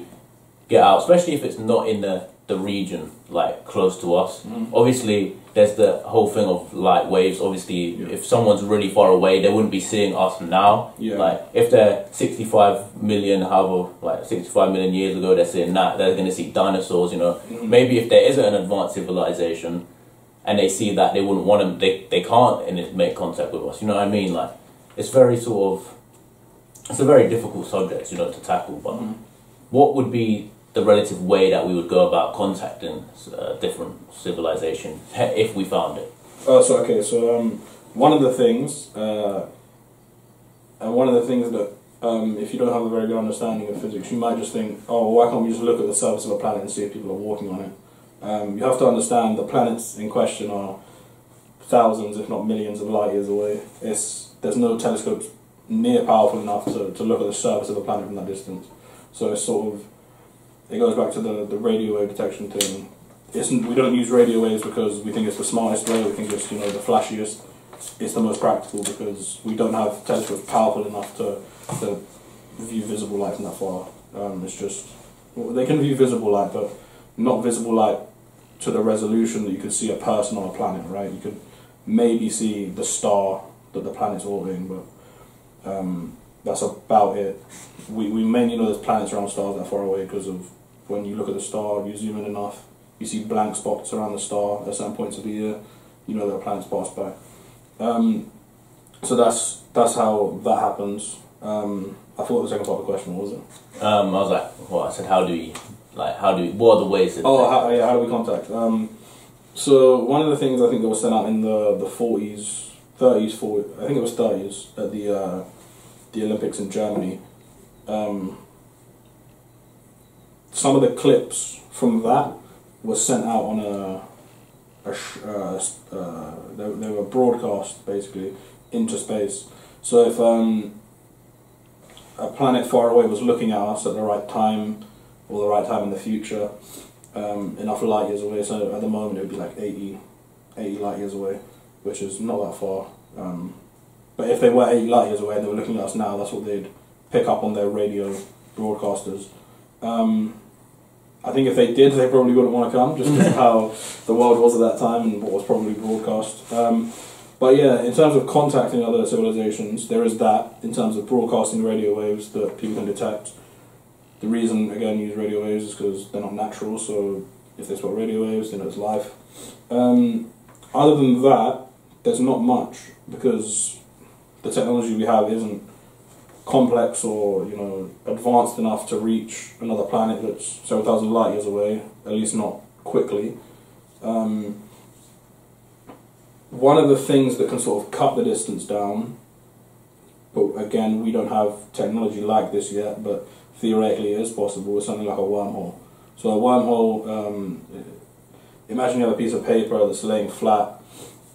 get out, especially if it's not in the region like close to us. Obviously there's the whole thing of light waves. Obviously, if someone's really far away, they wouldn't be seeing us now. Yeah. Like, if they're 65 million, however, like 65 million years ago, they're seeing that, they're going to see dinosaurs, you know. Maybe if there isn't an advanced civilization and they see that, they wouldn't want to, they can't make contact with us, you know what I mean? Like, it's very sort of, it's a very difficult subject, you know, to tackle, but what would be the relative way that we would go about contacting different civilizations if we found it? One of the things, that if you don't have a very good understanding of physics, you might just think, oh, why can't we just look at the surface of a planet and see if people are walking on it? You have to understand the planets in question are thousands, if not millions, of light years away. There's no telescopes near powerful enough to look at the surface of a planet from that distance. So it's sort of, it goes back to the radio wave detection thing. We don't use radio waves because we think it's the smartest way, we think it's, you know, the flashiest. It's the most practical because we don't have telescopes powerful enough to view visible light from that far. It's just, they can view visible light, but not visible light to the resolution that you could see a person on a planet, right? You could maybe see the star that the planet's orbiting, but that's about it. We mainly know there's planets around stars that far away because of when you look at the star, you zoom in enough, you see blank spots around the star at certain points of the year, you know that a planet's passed by. So that's how that happens. I thought the second part of the question was it? I was like, well, I said, what are the ways that... how do we contact? So one of the things I think that was sent out in the 40s, 30s, 40s, I think it was 30s, at the Olympics in Germany, some of the clips from that were sent out on they were broadcast basically into space. So if a planet far away was looking at us at the right time or the right time in the future, enough light years away, so at the moment it would be like 80 light years away, which is not that far. But if they were 80 light years away and they were looking at us now, that's what they'd pick up on their radio broadcasters. I think if they did, they probably wouldn't want to come, just because of how the world was at that time and what was probably broadcast. But yeah, in terms of contacting other civilizations, there is that, in terms of broadcasting radio waves that people can detect. The reason, again, you use radio waves is because they're not natural, so if they spot radio waves, then it's life. Other than that, there's not much, because the technology we have isn't complex or, you know, advanced enough to reach another planet that's several thousand light years away, at least not quickly. One of the things that can sort of cut the distance down, but again, we don't have technology like this yet, but theoretically it is possible, is something like a wormhole. So a wormhole, imagine you have a piece of paper that's laying flat,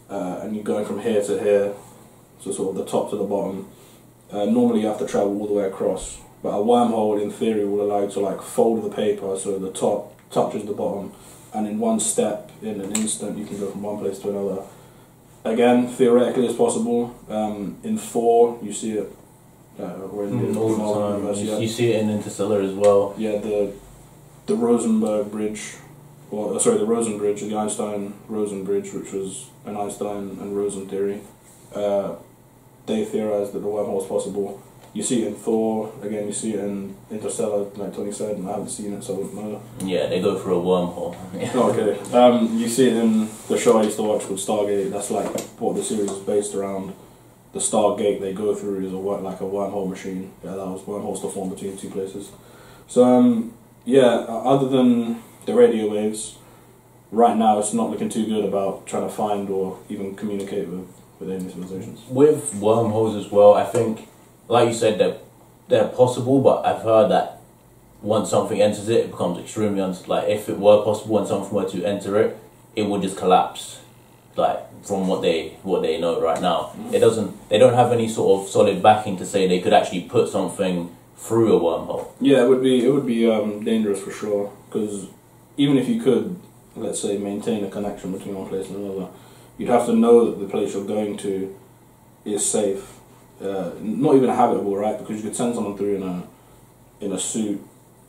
and you're going from here to here, so sort of the top to the bottom. Normally you have to travel all the way across, but a wormhole in theory will allow you to like fold the paper so the top touches the bottom, and in one step, in an instant, you can go from one place to another. Again, theoretically it's possible. In Thor, you see it. All the time. You see it in Interstellar as well. Yeah, the Rosenberg Bridge, the Rosen Bridge, the Einstein-Rosen Bridge, which was an Einstein and Rosen theory. They theorized that the wormhole is possible. You see it in Thor, again you see it in Interstellar, like Tony said, and I haven't seen it, so I don't know. Yeah, they go through a wormhole. Oh, okay. You see it in the show I used to watch called Stargate. That's like what the series is based around. The Stargate they go through is like a wormhole machine. Yeah, that was wormholes to form between two places. So, yeah, other than the radio waves, right now it's not looking too good about trying to find or even communicate with alien civilizations. With wormholes as well, I think, like you said, they're possible, but I've heard that once something enters it, it becomes extremely like if it were possible and something were to enter it, it would just collapse. Like from what they know right now, they don't have any sort of solid backing to say they could actually put something through a wormhole. Yeah, it would be dangerous for sure, because even if you could, let's say, maintain a connection between one place and another, you'd have to know that the place you're going to is safe, not even habitable, right? Because you could send someone through in a suit,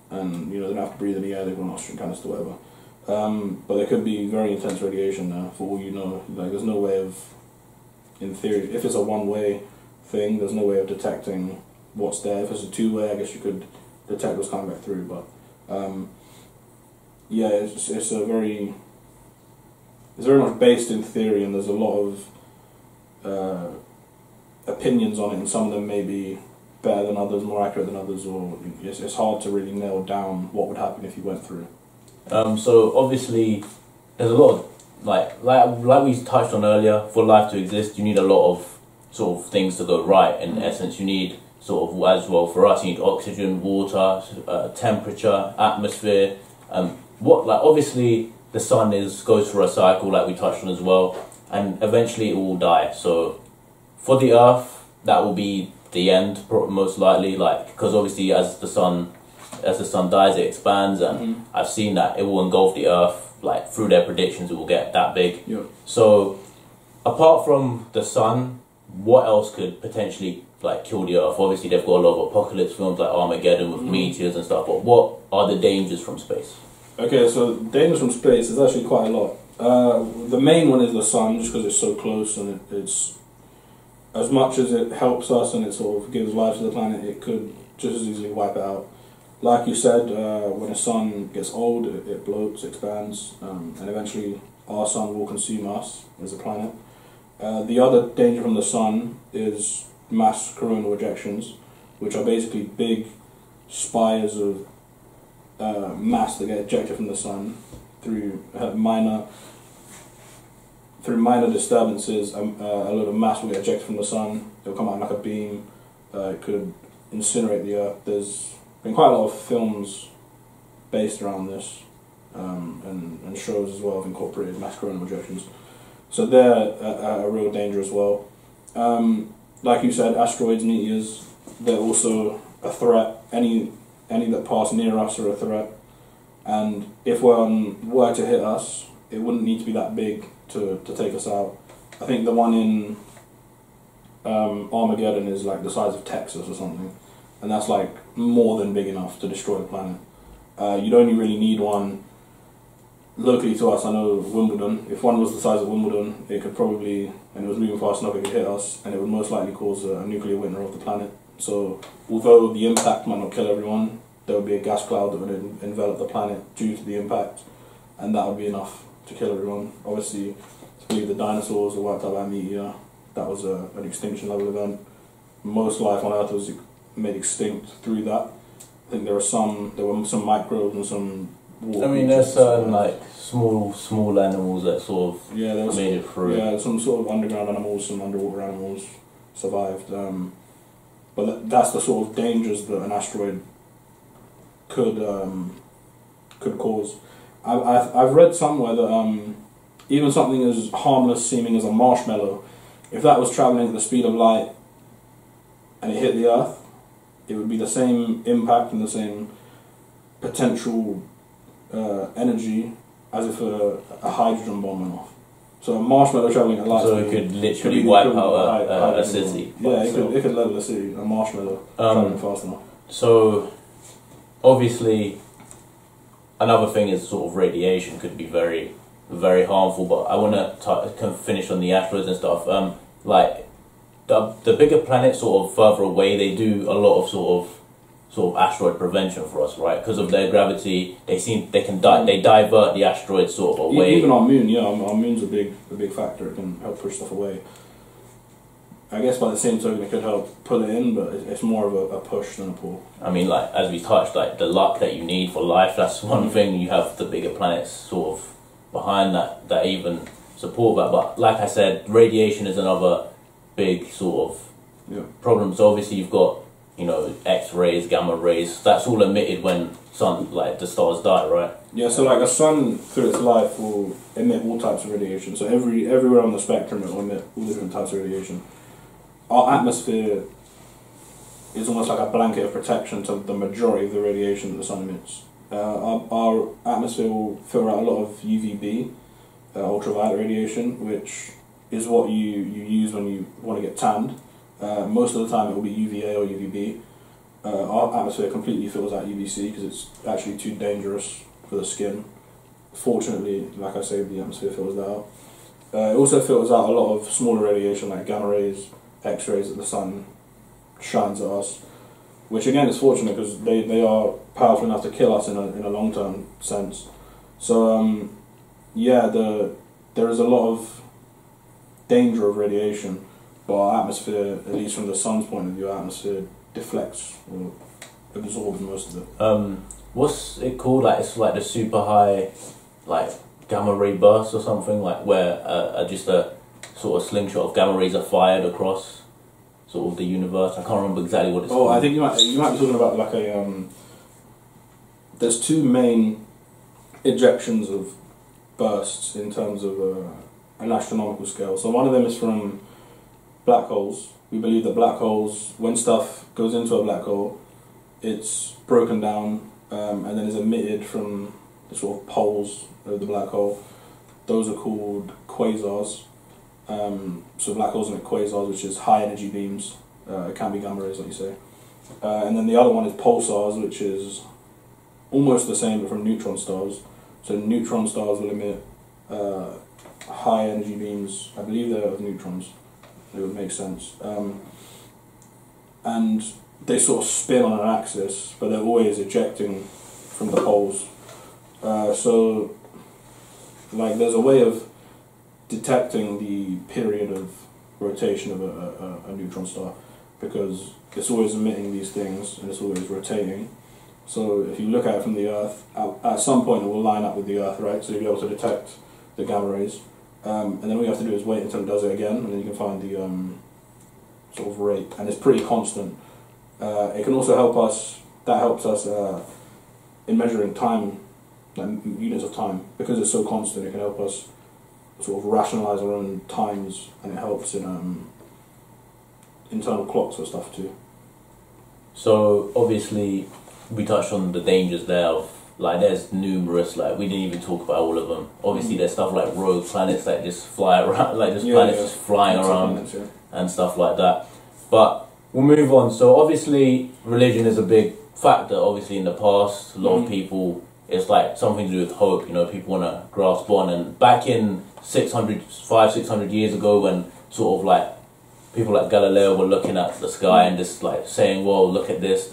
and you know they don't have to breathe in the air. They've got an oxygen canister, whatever. But there could be very intense radiation there, for all you know. Like, there's no way of, in theory, if it's a one-way thing, there's no way of detecting what's there. If it's a two-way, I guess you could detect what's coming back through. But yeah, it's very much based in theory, and there's a lot of opinions on it, and some of them may be better than others, more accurate than others, or it's hard to really nail down what would happen if you went through. So obviously, there's a lot of like we touched on earlier. For life to exist, you need a lot of sort of things to go right. In essence, you need sort of, as well for us, you need oxygen, water, temperature, atmosphere. Obviously the sun goes through a cycle, like we touched on as well, and eventually it will die. So for the Earth, that will be the end, most likely. Like, because obviously as the sun dies, it expands, and I've seen that it will engulf the Earth. Like, through their predictions, it will get that big. Yeah. So apart from the sun, what else could potentially like kill the Earth? Obviously they've got a lot of apocalypse films like Armageddon with meteors and stuff, but what are the dangers from space? Okay, so dangers from space is actually quite a lot. The main one is the sun, just because it's so close, and it's, as much as it helps us and it sort of gives life to the planet, it could just as easily wipe it out. Like you said, when a sun gets old, it bloats, expands, and eventually our sun will consume us as a planet. The other danger from the sun is mass coronal ejections, which are basically big spires of mass that get ejected from the sun through minor disturbances. A lot of mass will get ejected from the sun. It will come out like a beam. It could incinerate the Earth. There's been quite a lot of films based around this, and shows as well have incorporated mass coronal ejections. So they're a real danger as well. Like you said, asteroids, meteors, they're also a threat. Any that pass near us are a threat. And if one were to hit us, it wouldn't need to be that big to take us out. I think the one in Armageddon is like the size of Texas or something. And that's like more than big enough to destroy the planet. You'd only really need one locally to us. I know Wimbledon, if one was the size of Wimbledon, it could probably, and it was moving fast enough, it could hit us, and it would most likely cause a nuclear winter of the planet. So although the impact might not kill everyone, there would be a gas cloud that would envelop the planet due to the impact, and that would be enough to kill everyone. Obviously, I believe the dinosaurs were wiped out by a meteor. That was an extinction level event. Most life on Earth was made extinct through that. I think there were some microbes and some water. I mean, there's certain like small animals that sort of made it through. Yeah, some sort of underground animals, some underwater animals survived. But that's the sort of dangers that an asteroid could cause. I've read somewhere that even something as harmless seeming as a marshmallow, if that was travelling at the speed of light and it hit the Earth, it would be the same impact and the same potential energy as if a hydrogen bomb went off. So a marshmallow travelling at light speed, so it could literally wipe out a city. Yeah, it could level a city. A marshmallow travelling fast enough. So obviously, another thing is sort of radiation could be very, very harmful. But I want to finish on the asteroids and stuff. Like the bigger planets, sort of further away, they do a lot of sort of asteroid prevention for us, right? Because of their gravity, they divert the asteroids sort of away. Even our moon, our moon's a big factor. It can help push stuff away. I guess by the same token, it could help pull it in, but it's more of a push than a pull. I mean, like, as we touched, like, the luck that you need for life, that's one thing. You have the bigger planets sort of behind that even support that. But like I said, radiation is another big sort of problem. So obviously you've got, X-rays, gamma rays, that's all emitted when the stars die, right? Yeah, so like a sun through its life will emit all types of radiation. So everywhere on the spectrum it will emit all different types of radiation. Our atmosphere is almost like a blanket of protection to the majority of the radiation that the sun emits. Our atmosphere will filter out a lot of UVB, ultraviolet radiation, which is what you use when you want to get tanned. Most of the time it will be UVA or UVB. Our atmosphere completely filters out UVC because it's actually too dangerous for the skin. fortunately, like I say, the atmosphere filters that out. It also filters out a lot of smaller radiation like gamma rays, X-rays that the sun shines at us, which again is fortunate because they are powerful enough to kill us in a long-term sense. So yeah, there is a lot of danger of radiation, but our atmosphere, at least from the sun's point of view, our atmosphere deflects or absorbs most of it. What's it called? Like it's like the super high, like gamma ray burst or something, like where just a sort of slingshot of gamma rays are fired across sort of the universe. I can't remember exactly what it's called. I think you might be talking about like a there's two main ejections of bursts in terms of an astronomical scale. So one of them is from black holes. We believe that black holes, when stuff goes into a black hole, it's broken down and then is emitted from the sort of poles of the black hole. Those are called quasars. So black holes emit quasars, which is high energy beams. It can be gamma rays, like you say. And then the other one is pulsars, which is almost the same but from neutron stars. So neutron stars will emit high energy beams. I believe they're of neutrons. It would make sense. And they sort of spin on an axis, but they're always ejecting from the poles. So, like, there's a way of detecting the period of rotation of a neutron star, because it's always emitting these things and it's always rotating. So if you look at it from the Earth, at some point it will line up with the Earth, right? So you'll be able to detect the gamma rays. And then all you have to do is wait until it does it again, and then you can find the sort of rate, and it's pretty constant. It can also help us. That helps us in measuring time, like units of time, because it's so constant. It can help us sort of rationalize our own times, and it helps in internal clocks or stuff too. So obviously, we touched on the dangers there of, like, there's numerous, like, we didn't even talk about all of them. Obviously, there's stuff like rogue planets that just fly around, like just planets just flying around planets, and stuff like that. But we'll move on. So obviously, religion is a big factor. Obviously, in the past, a lot of people, it's like something to do with hope. You know, people want to grasp on. And back in 600 years ago, when sort of like people like Galileo were looking at the sky and just like saying, "Well, look at this."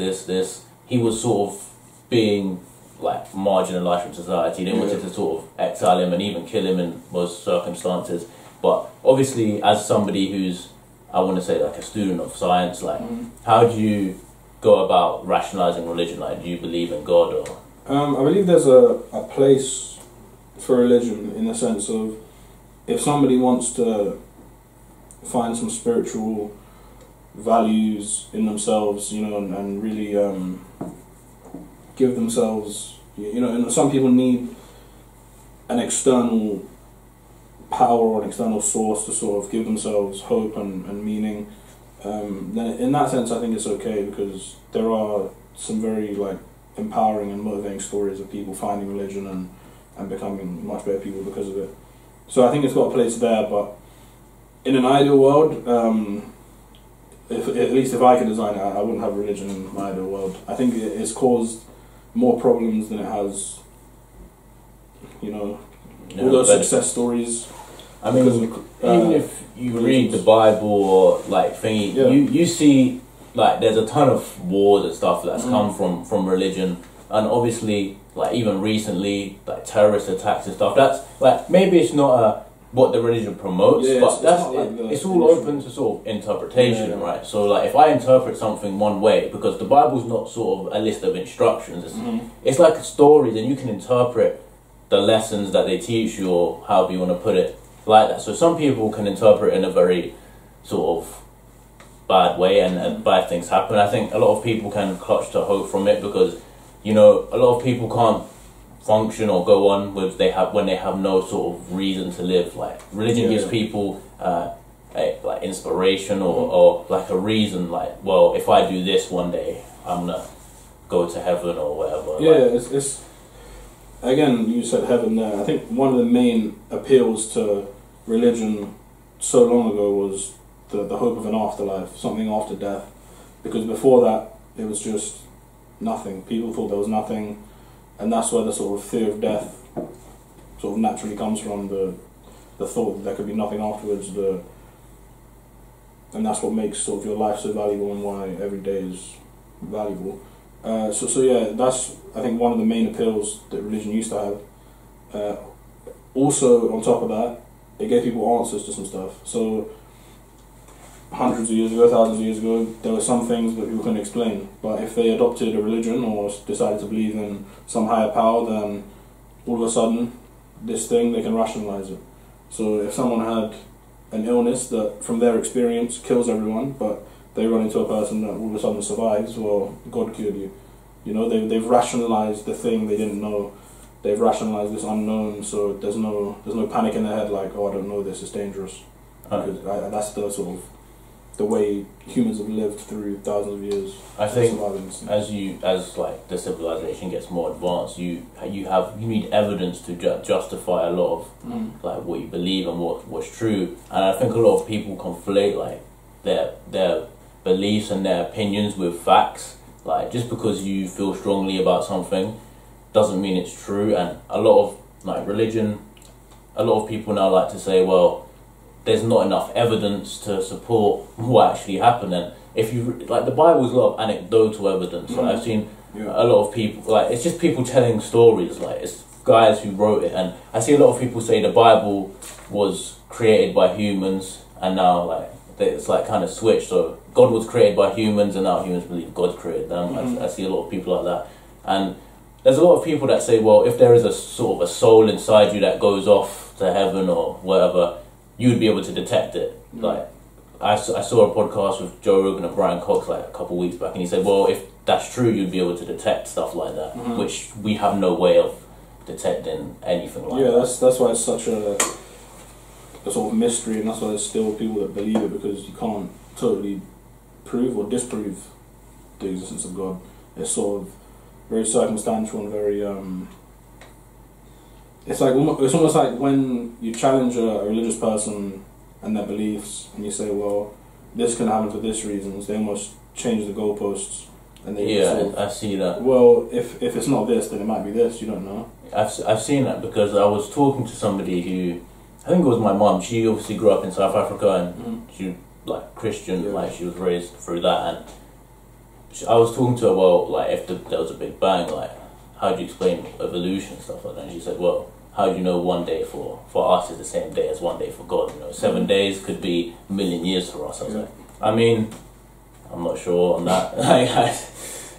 He was sort of being like marginalised from society. They wanted to sort of exile him and even kill him in most circumstances. But obviously, as somebody who's, I want to say, like a student of science, like how do you go about rationalising religion? Like, do you believe in God or? I believe there's a place for religion in the sense of, if somebody wants to find some spiritual values in themselves, you know, and really give themselves, you know, and some people need an external power or an external source to sort of give themselves hope and meaning. Then in that sense, I think it's okay, because there are some very like empowering and motivating stories of people finding religion and becoming much better people because of it. So I think it's got a place there, but in an ideal world, at least if I could design it, I wouldn't have religion in my ideal world. I think it's caused more problems than it has, you know, all those success stories. I mean, even if you read the Bible or like thingy, you see like there's a ton of wars and stuff that's come from religion, and obviously like even recently like terrorist attacks and stuff. That's like, maybe it's not what the religion promotes, but it's all open to sort of interpretation, right? So like if I interpret something one way, because the Bible's not sort of a list of instructions, it's like stories, and you can interpret the lessons that they teach you, or however you want to put it, like that. So some people can interpret in a very sort of bad way, and bad things happen. I think a lot of people can clutch to hope from it, because, you know, a lot of people can't function or go on when they have no sort of reason to live. Like religion gives people like inspiration or like a reason, like, well, if I do this one day, I'm gonna go to heaven or whatever. Yeah, like, it's again, you said heaven there. I think one of the main appeals to religion so long ago was the hope of an afterlife, something after death, because before that it was just nothing. People thought there was nothing, and that's where the sort of fear of death sort of naturally comes from the thought that there could be nothing afterwards. And that's what makes sort of your life so valuable and why every day is valuable. So yeah, that's I think one of the main appeals that religion used to have. Also, on top of that, it gave people answers to some stuff. So hundreds of years ago, thousands of years ago, there were some things that people couldn't explain. But if they adopted a religion or decided to believe in some higher power, then all of a sudden, this thing, they can rationalize it. So if someone had an illness that, from their experience, kills everyone, but they run into a person that all of a sudden survives, well, God cured you. You know, they've rationalized the thing they didn't know. They've rationalized this unknown, so there's no panic in their head like, oh, I don't know this, it's dangerous. Because that's the sort of the way humans have lived through thousands of years. I think as like the civilization gets more advanced, you need evidence to justify a lot of like what you believe and what's true. And I think a lot of people conflate like their beliefs and their opinions with facts. Like just because you feel strongly about something doesn't mean it's true. And a lot of like religion, a lot of people now like to say, well, there's not enough evidence to support what actually happened. And if you like, the Bible's a lot of anecdotal evidence. Like I've seen a lot of people, like it's just people telling stories. Like it's guys who wrote it, and I see a lot of people say the Bible was created by humans, and now like it's like kind of switched. So God was created by humans, and now humans believe God created them. I see a lot of people like that, and there's a lot of people that say, well, if there is a sort of a soul inside you that goes off to heaven or whatever, you would be able to detect it. Like I saw a podcast with Joe Rogan and Brian Cox like a couple of weeks back, and he said, well, if that's true, you'd be able to detect stuff like that, which we have no way of detecting anything like that. Yeah, that's why it's such a sort of mystery, and that's why there's still people that believe it, because you can't totally prove or disprove the existence of God. It's sort of very circumstantial and very it's almost like when you challenge a religious person and their beliefs, and you say, well, this can happen for this reasons, they almost change the goalposts, and they I see that. Well, if it's not this, then it might be this. You don't know. I've seen that because I was talking to somebody who, I think it was my mum. She obviously grew up in South Africa, and she like Christian, like she was raised through that, and I was talking to her, well, like if there was a big bang, like how do you explain evolution and stuff like that? And she said, well, how do you know one day for us is the same day as one day for God? You know, 7 days could be a million years for us. I was like, I mean, I'm not sure on that.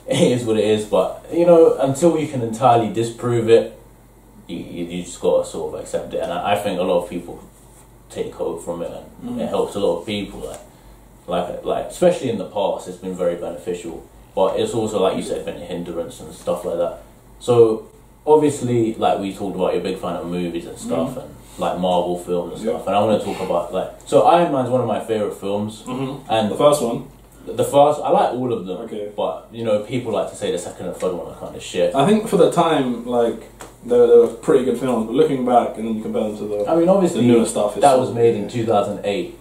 It is what it is, but you know, until you can entirely disprove it, you just gotta sort of accept it. And I think a lot of people take hope from it, and it helps a lot of people. Like especially in the past, it's been very beneficial. But it's also, like you said, been a hindrance and stuff like that. So obviously, like we talked about, you're a big fan of movies and stuff, and like Marvel films and stuff. And I want to talk about so Iron Man's one of my favorite films, and the first one. The first, I like all of them. Okay. But you know, people like to say the second and third one are kind of shit. I think for the time, like they were pretty good films, but looking back and then you compare them to the newer stuff. That was made in 2008.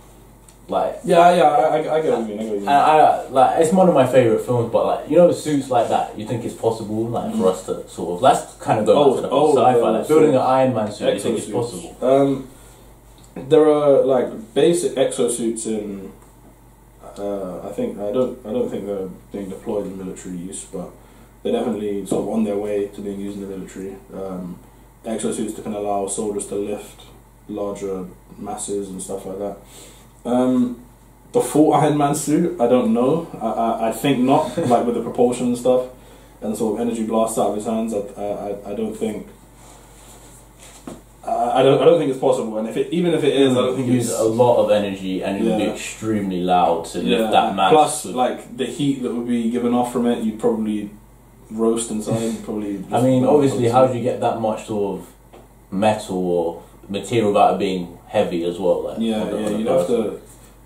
Like I get what you mean. And I like, it's one of my favorite films, but like, you know, suits like that, you think it's possible, like for us to sort of, let's kind of go back to the sci-fi, like building an Iron Man suit. You think it's possible? There are like basic exosuits in. I don't think they're being deployed in military use, but they're definitely sort of on their way to being used in the military. Exosuits that can allow soldiers to lift larger masses and stuff like that. The full Iron Man suit, I don't know. I think not, like with the propulsion and stuff, and the sort of energy blast out of his hands. I don't think. I don't think it's possible, and even if it is, I don't think it's a lot of energy, and it would be extremely loud to lift that mass. Plus, like the heat that would be given off from it, you'd probably roast inside. I mean, obviously, how do you get that much sort of metal or material without it being heavy as well? Like, you'd have to.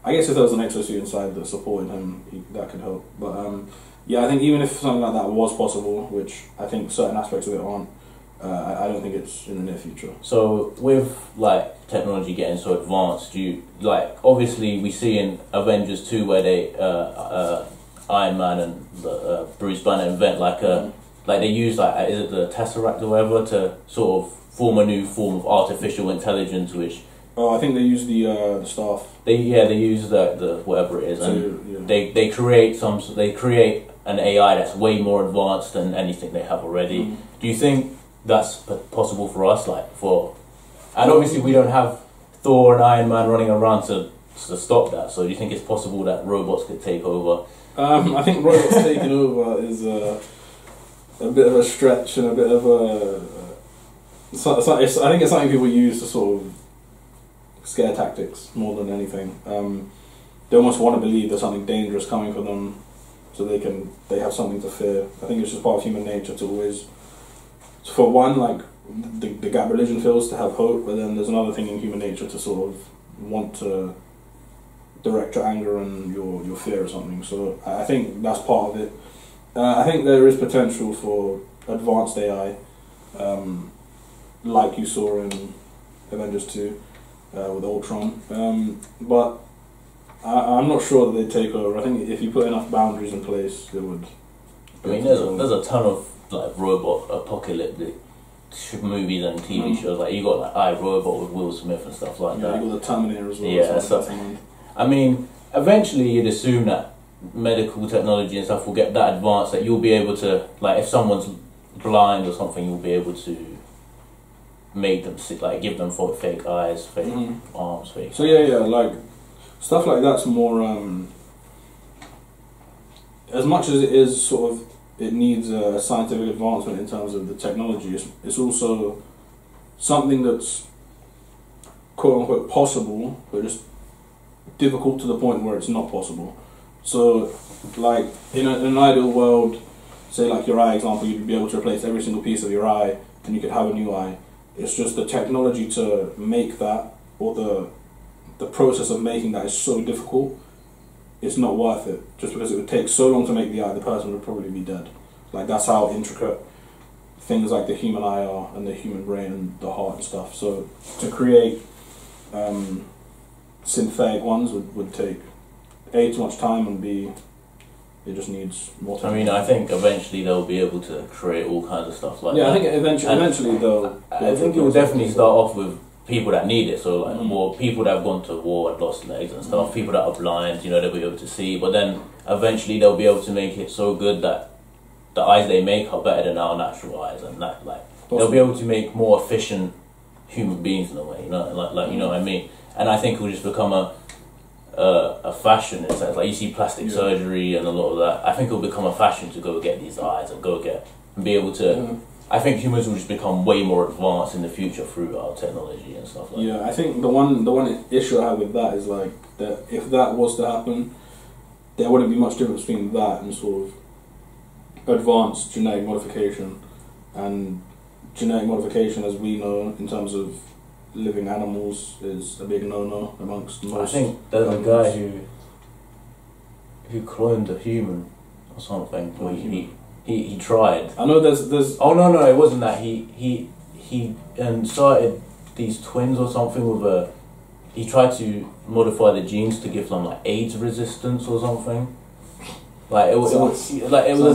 I guess if there was an exosuit inside that supported him, that could help. But I think even if something like that was possible, which I think certain aspects of it aren't. I don't think it's in the near future. So with like technology getting so advanced, obviously we see in Avengers 2 where they Iron Man and Bruce Banner invent like a like they use like is it the Tesseract or whatever to sort of form a new form of artificial intelligence, which. Oh, I think they use the staff. They use the whatever it is, and they create an AI that's way more advanced than anything they have already. Do you think that's possible for us? And obviously we don't have Thor and Iron Man running around to stop that. So do you think it's possible that robots could take over? I think robots taking over is a bit of a stretch and a bit of a. I think it's something people use to sort of scare tactics more than anything. They almost want to believe there's something dangerous coming for them, so they have something to fear. I think it's just part of human nature to always, for one, like the gap religion feels to have hope, but then there's another thing in human nature to sort of want to direct your anger and your fear or something. So I think that's part of it. I think there is potential for advanced AI, like you saw in Avengers 2. With Ultron, but I'm not sure that they take over. I think if you put enough boundaries in place, it would. I mean, there's a ton of like robot apocalyptic movies and TV shows. Like you got like iRobot with Will Smith and stuff like that. You got the Terminator as well. Yeah, so, I mean, eventually you'd assume that medical technology and stuff will get that advanced that you'll be able to, like, if someone's blind or something, you'll be able to make them see, like give them fake eyes, fake arms, fake. So yeah, like stuff like that's more. As much as it is sort of, it needs a scientific advancement in terms of the technology. It's also something that's quote unquote possible, but just difficult to the point where it's not possible. So, like in an ideal world, say like your eye example, you'd be able to replace every single piece of your eye, and you could have a new eye. It's just the technology to make that, or the process of making that is so difficult, it's not worth it. Just because it would take so long to make the eye, the person would probably be dead. Like that's how intricate things like the human eye are, and the human brain and the heart and stuff. So to create synthetic ones would take A, too much time, and B, it just needs more time. I mean, I think eventually they'll be able to create all kinds of stuff like that. Yeah, I think eventually they'll. I think it will definitely start off with people that need it. So like more people that have gone to war and lost legs and stuff. People that are blind, they'll be able to see. But then eventually they'll be able to make it so good that the eyes they make are better than our natural eyes, and that they'll be able to make more efficient human beings in a way. You know what I mean. And I think it will just become a fashion in a sense. Like you see plastic surgery and a lot of that. I think it'll become a fashion to go get these eyes and be able to. I think humans will just become way more advanced in the future through our technology and stuff like that. Yeah, I think the one issue I have with that is like that if that was to happen, there wouldn't be much difference between that and sort of advanced genetic modification. And genetic modification, as we know, in terms of living animals, is a big no-no amongst most. I think there's a guy who cloned a human or something. He tried. I know there's. Oh no, it wasn't that. He started these twins or something with a. He tried to modify the genes to give them like AIDS resistance or something. Like it was a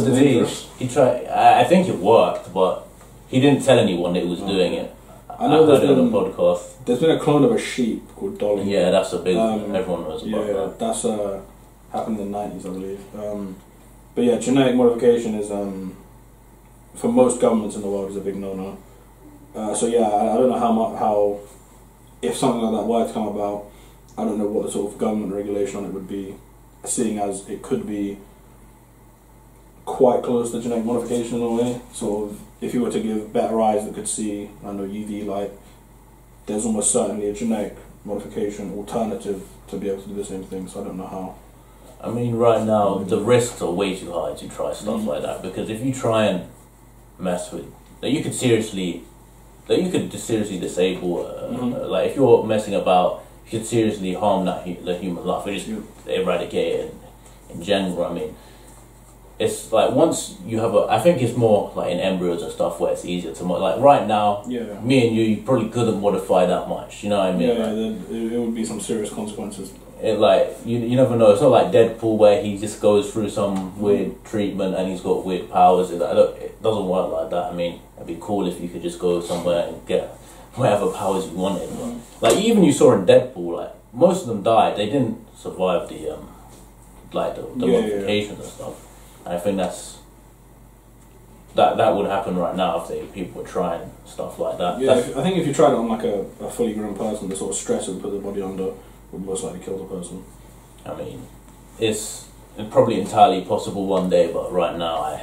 disease. He tried. I think it worked, but he didn't tell anyone that he was doing it. I know there's been on a podcast. There's been a clone of a sheep called Dolly. Yeah, that's a big one. Everyone knows about that. Yeah, that's happened in the 90s, I believe. But yeah, genetic modification is for most governments in the world is a big no-no. So yeah, I don't know how if something like that were to come about, I don't know what the sort of government regulation on it would be, seeing as it could be quite close to genetic modification in a way. Sort of, if you were to give better eyes that could see, UV light, there's almost certainly a genetic modification alternative to be able to do the same thing. So I don't know how. I mean, right now the risks are way too high to try stuff like that, because if you try and mess with, you could seriously disable. Like if you're messing about, you could seriously harm the human life, or just eradicate it in general. I mean, it's like once you have I think it's more like in embryos and stuff where it's easier to like right now. Yeah. Me and you probably couldn't modify that much. You know what I mean? Yeah, it would be some serious consequences. it like you never know. It's not like Deadpool where he just goes through some weird treatment and he's got weird powers. It doesn't work like that. I mean, it'd be cool if you could just go somewhere and get whatever powers you wanted. But, like even you saw in Deadpool, like most of them died. They didn't survive the modifications and stuff. And I think that would happen right now if people were trying stuff like that. Yeah, I think if you tried it on like a fully grown person, the sort of stress it would put the body under would most likely kill the person. I mean, it's probably entirely possible one day, but right now,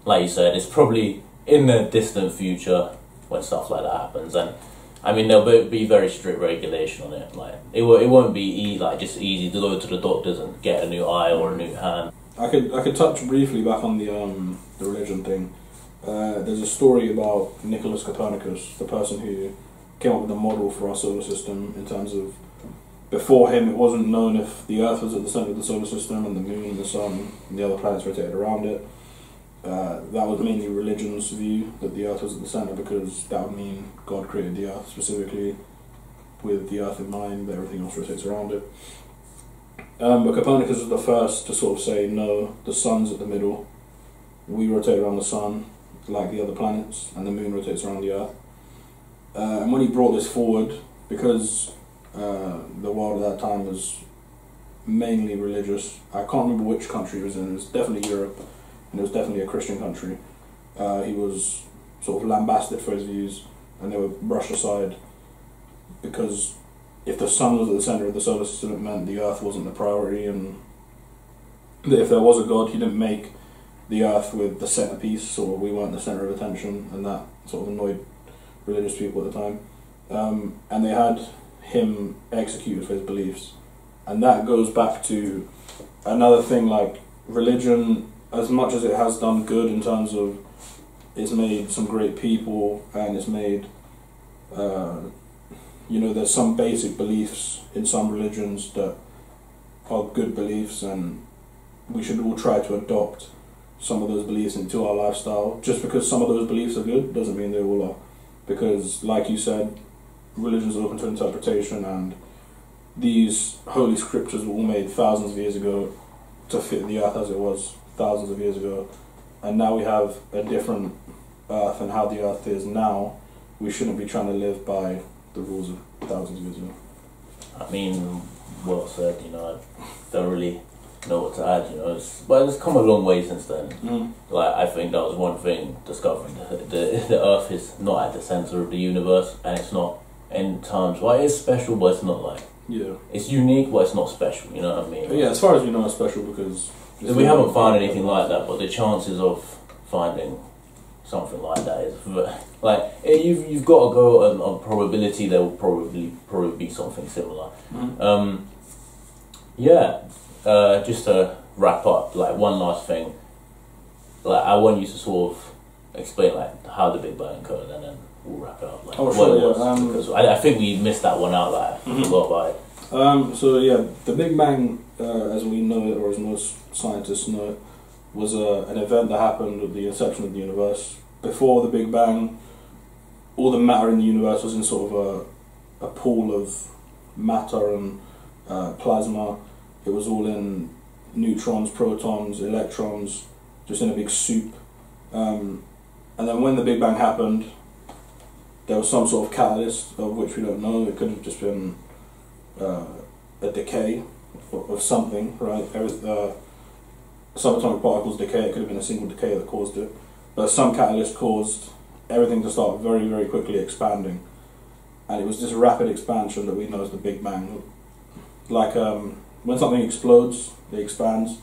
like you said, it's probably in the distant future when stuff like that happens. And I mean, there'll be very strict regulation on it. Like it won't be just easy to go to the doctors and get a new eye or a new hand. I could touch briefly back on the religion thing. There's a story about Nicholas Copernicus, the person who came up with the model for our solar system, in terms of before him it wasn't known if the Earth was at the centre of the solar system and the Moon and the Sun and the other planets rotated around it. That was mainly religion's view, that the Earth was at the centre, because that would mean God created the Earth specifically with the Earth in mind, that everything else rotates around it. But Copernicus was the first to sort of say, no, the Sun's at the middle, we rotate around the Sun like the other planets, and the Moon rotates around the Earth. And when he brought this forward, because the world at that time was mainly religious, I can't remember which country it was in, it was definitely Europe, and it was definitely a Christian country. He was sort of lambasted for his views, and they were brushed aside, because if the Sun was at the centre of the solar system, it meant the Earth wasn't the priority, and that if there was a God, he didn't make the Earth with the centrepiece, or we weren't the centre of attention, and that sort of annoyed religious people at the time. And they had him executed for his beliefs. And that goes back to another thing, like religion, as much as it has done good in terms of it's made some great people, and it's made there's some basic beliefs in some religions that are good beliefs, and we should all try to adopt some of those beliefs into our lifestyle. Just because some of those beliefs are good doesn't mean they all are, because like you said, religion is open to interpretation, and these holy scriptures were all made thousands of years ago to fit the Earth as it was thousands of years ago, and now we have a different Earth, and how the Earth is now, we shouldn't be trying to live by the rules of thousands of years ago. I mean, well said, I don't really know what to add, but it's come a long way since then. Like, I think that was one thing, discovering the Earth is not at the centre of the universe, and it's not, in terms, well, it's special, but it's not like, it's unique, but it's not special, you know what I mean? But yeah, as far as we know, it's special because we haven't found anything like that, but the chances of finding something like that is like you've got to go on probability. There will probably be something similar. Just to wrap up, like one last thing, like I want you to sort of explain like how the Big Bang occurred, and then we'll wrap it up. Like, because I think we missed that one out. Like forgot about it. So yeah, the Big Bang, as we know it, or as most scientists know it, was an event that happened at the inception of the universe. Before the Big Bang, all the matter in the universe was in sort of a pool of matter and plasma. It was all in neutrons, protons, electrons, just in a big soup. And then when the Big Bang happened, there was some sort of catalyst, of which we don't know. It could have just been a decay of something, right? Subatomic particles decay. It could have been a single decay that caused it, but some catalyst caused everything to start very, very quickly expanding, and it was this rapid expansion that we know as the Big Bang. Like when something explodes, it expands.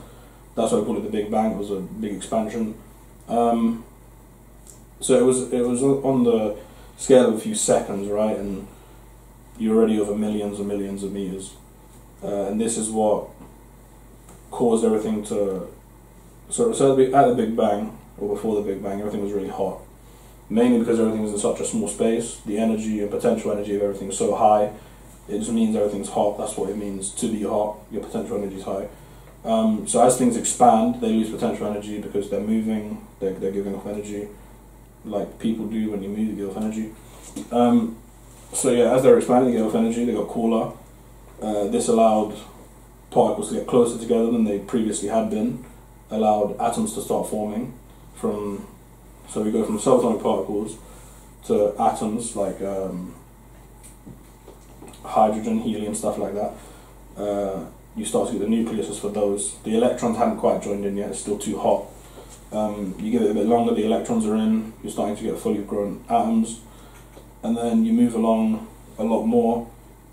That's why we call it the Big Bang. It was a big expansion. So it was on the scale of a few seconds, right? And you're already over millions and millions of meters, and this is what caused everything to. So at the Big Bang, or before the Big Bang, everything was really hot. Mainly because everything was in such a small space. The energy and potential energy of everything is so high. It just means everything's hot. That's what it means to be hot. Your potential energy is high. So as things expand, they lose potential energy because they're moving. They're giving off energy, like people do when you move. You give off energy. So yeah, as they're expanding, they give off energy. They got cooler. This allowed particles to get closer together than they previously had been, allowed atoms to start forming. So we go from subatomic particles to atoms like hydrogen, helium, stuff like that. You start to get the nucleuses for those. The electrons haven't quite joined in yet, it's still too hot. You give it a bit longer, the electrons are in, you're starting to get fully grown atoms, and then you move along a lot more.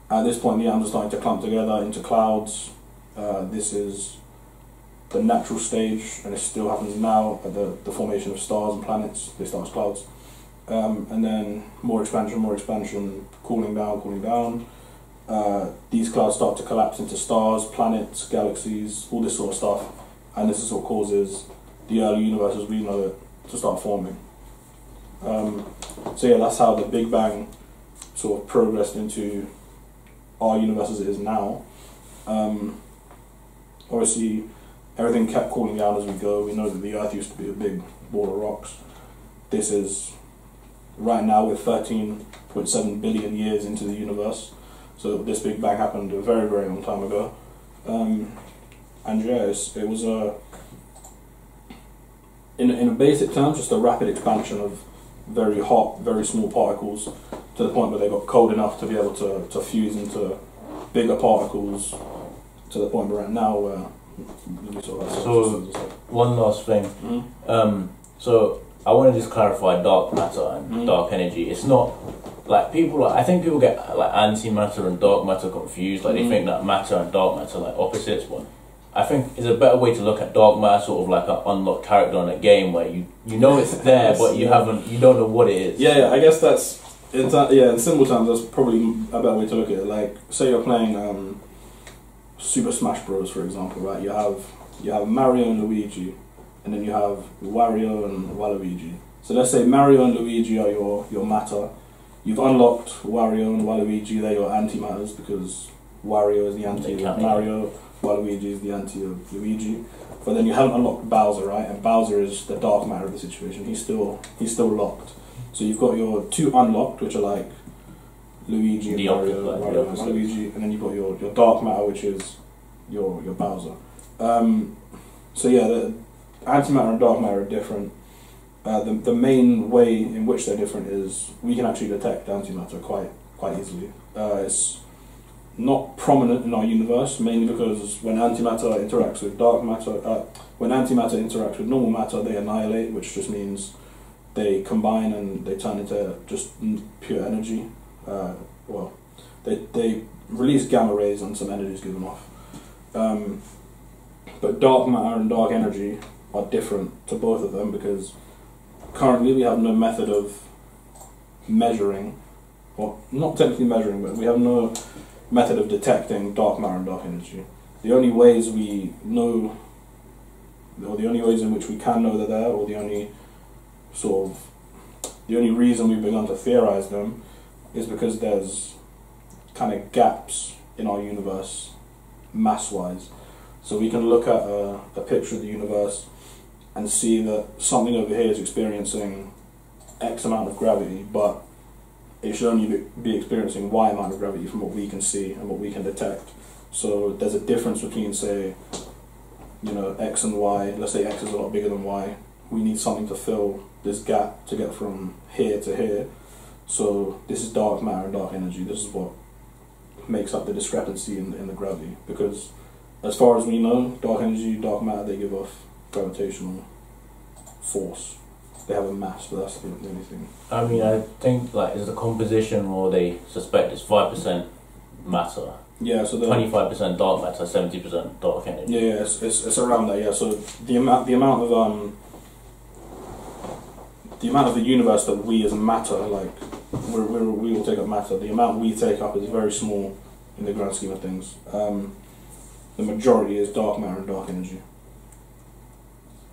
At this point, the atoms are starting to clump together into clouds. This is the natural stage, and it still happens now at the formation of stars and planets. They start as clouds. And then more expansion, cooling down. These clouds start to collapse into stars, planets, galaxies, all this sort of stuff. And this is what causes the early universe as we know it to start forming. So yeah, that's how the Big Bang sort of progressed into our universe as it is now. Obviously, everything kept cooling down as we go. We know that the Earth used to be a big ball of rocks. This is, right now, we're 13.7 billion years into the universe. So this Big Bang happened a very, very long time ago. And yeah, it was in a basic terms, just a rapid expansion of very hot, very small particles to the point where they got cold enough to be able to fuse into bigger particles to the point we're at now where we sort of So, one last thing. So, I want to just clarify dark matter and dark energy. It's not like I think people get like antimatter and dark matter confused. Like they think that matter and dark matter are like opposites. But I think it's a better way to look at dark matter sort of like an unlocked character in a game where you know it's there, but you don't know what it is. Yeah, I guess that's in simple terms. That's probably a better way to look at it. Like, say you're playing Super Smash Bros, for example, right? You have Mario and Luigi, and then you have Wario and Waluigi. So let's say Mario and Luigi are your matter. You've unlocked Wario and Waluigi, they're your antimatters because Wario is the anti of Mario, Waluigi is the anti of Luigi. But then you haven't unlocked Bowser, right? And Bowser is the dark matter of the situation. He's still locked. So you've got your two unlocked, which are like Luigi and Wario and Waluigi, and then you've got your dark matter, which is your Bowser. So yeah, the antimatter and dark matter are different. The main way in which they're different is we can actually detect antimatter quite easily. It's not prominent in our universe, mainly because when antimatter interacts with dark matter, when antimatter interacts with normal matter, they annihilate, which just means they combine and they turn into just pure energy. They release gamma rays and some energy is given off. But dark matter and dark energy are different to both of them because currently we have no method of measuring, or not technically measuring, but we have no method of detecting dark matter and dark energy. The only ways we know, or the only ways in which we can know they're there, or the only reason we've begun to theorize them is because there's kind of gaps in our universe mass-wise. So we can look at a picture of the universe and see that something over here is experiencing X amount of gravity, but it should only be experiencing Y amount of gravity from what we can see and what we can detect. So there's a difference between, say, X and Y. Let's say X is a lot bigger than Y. We need something to fill this gap to get from here to here. So this is dark matter and dark energy. This is what makes up the discrepancy in the gravity. Because as far as we know, dark energy, dark matter, they give off gravitational force. They have a mass, but that's the only thing. I mean, I think it's the composition, or they suspect it's 5% matter. Yeah, so 25% dark matter, 70% dark energy. Yeah, it's around that. Yeah, so the amount of the universe that we as matter, like we will take up matter. The amount we take up is very small in the grand scheme of things. The majority is dark matter and dark energy.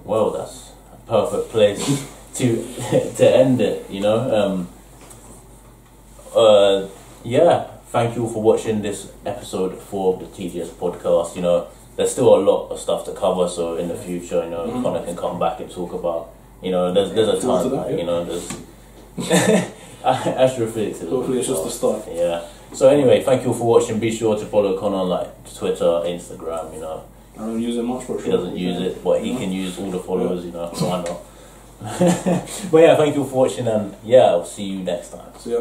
Well, that's a perfect place to end it, yeah, thank you all for watching this episode 4 of the TGS podcast. There's still a lot of stuff to cover, so in the future, Connor can come back and talk about, there's a ton, there's astrophysics. Hopefully it's just the start. Yeah. So anyway, thank you all for watching. Be sure to follow Connor on like Twitter, Instagram. You know, I don't use it much, for sure. He doesn't use it, but he can use all the followers. You know, why not? But yeah, thank you all for watching, and yeah, I'll see you next time. See ya.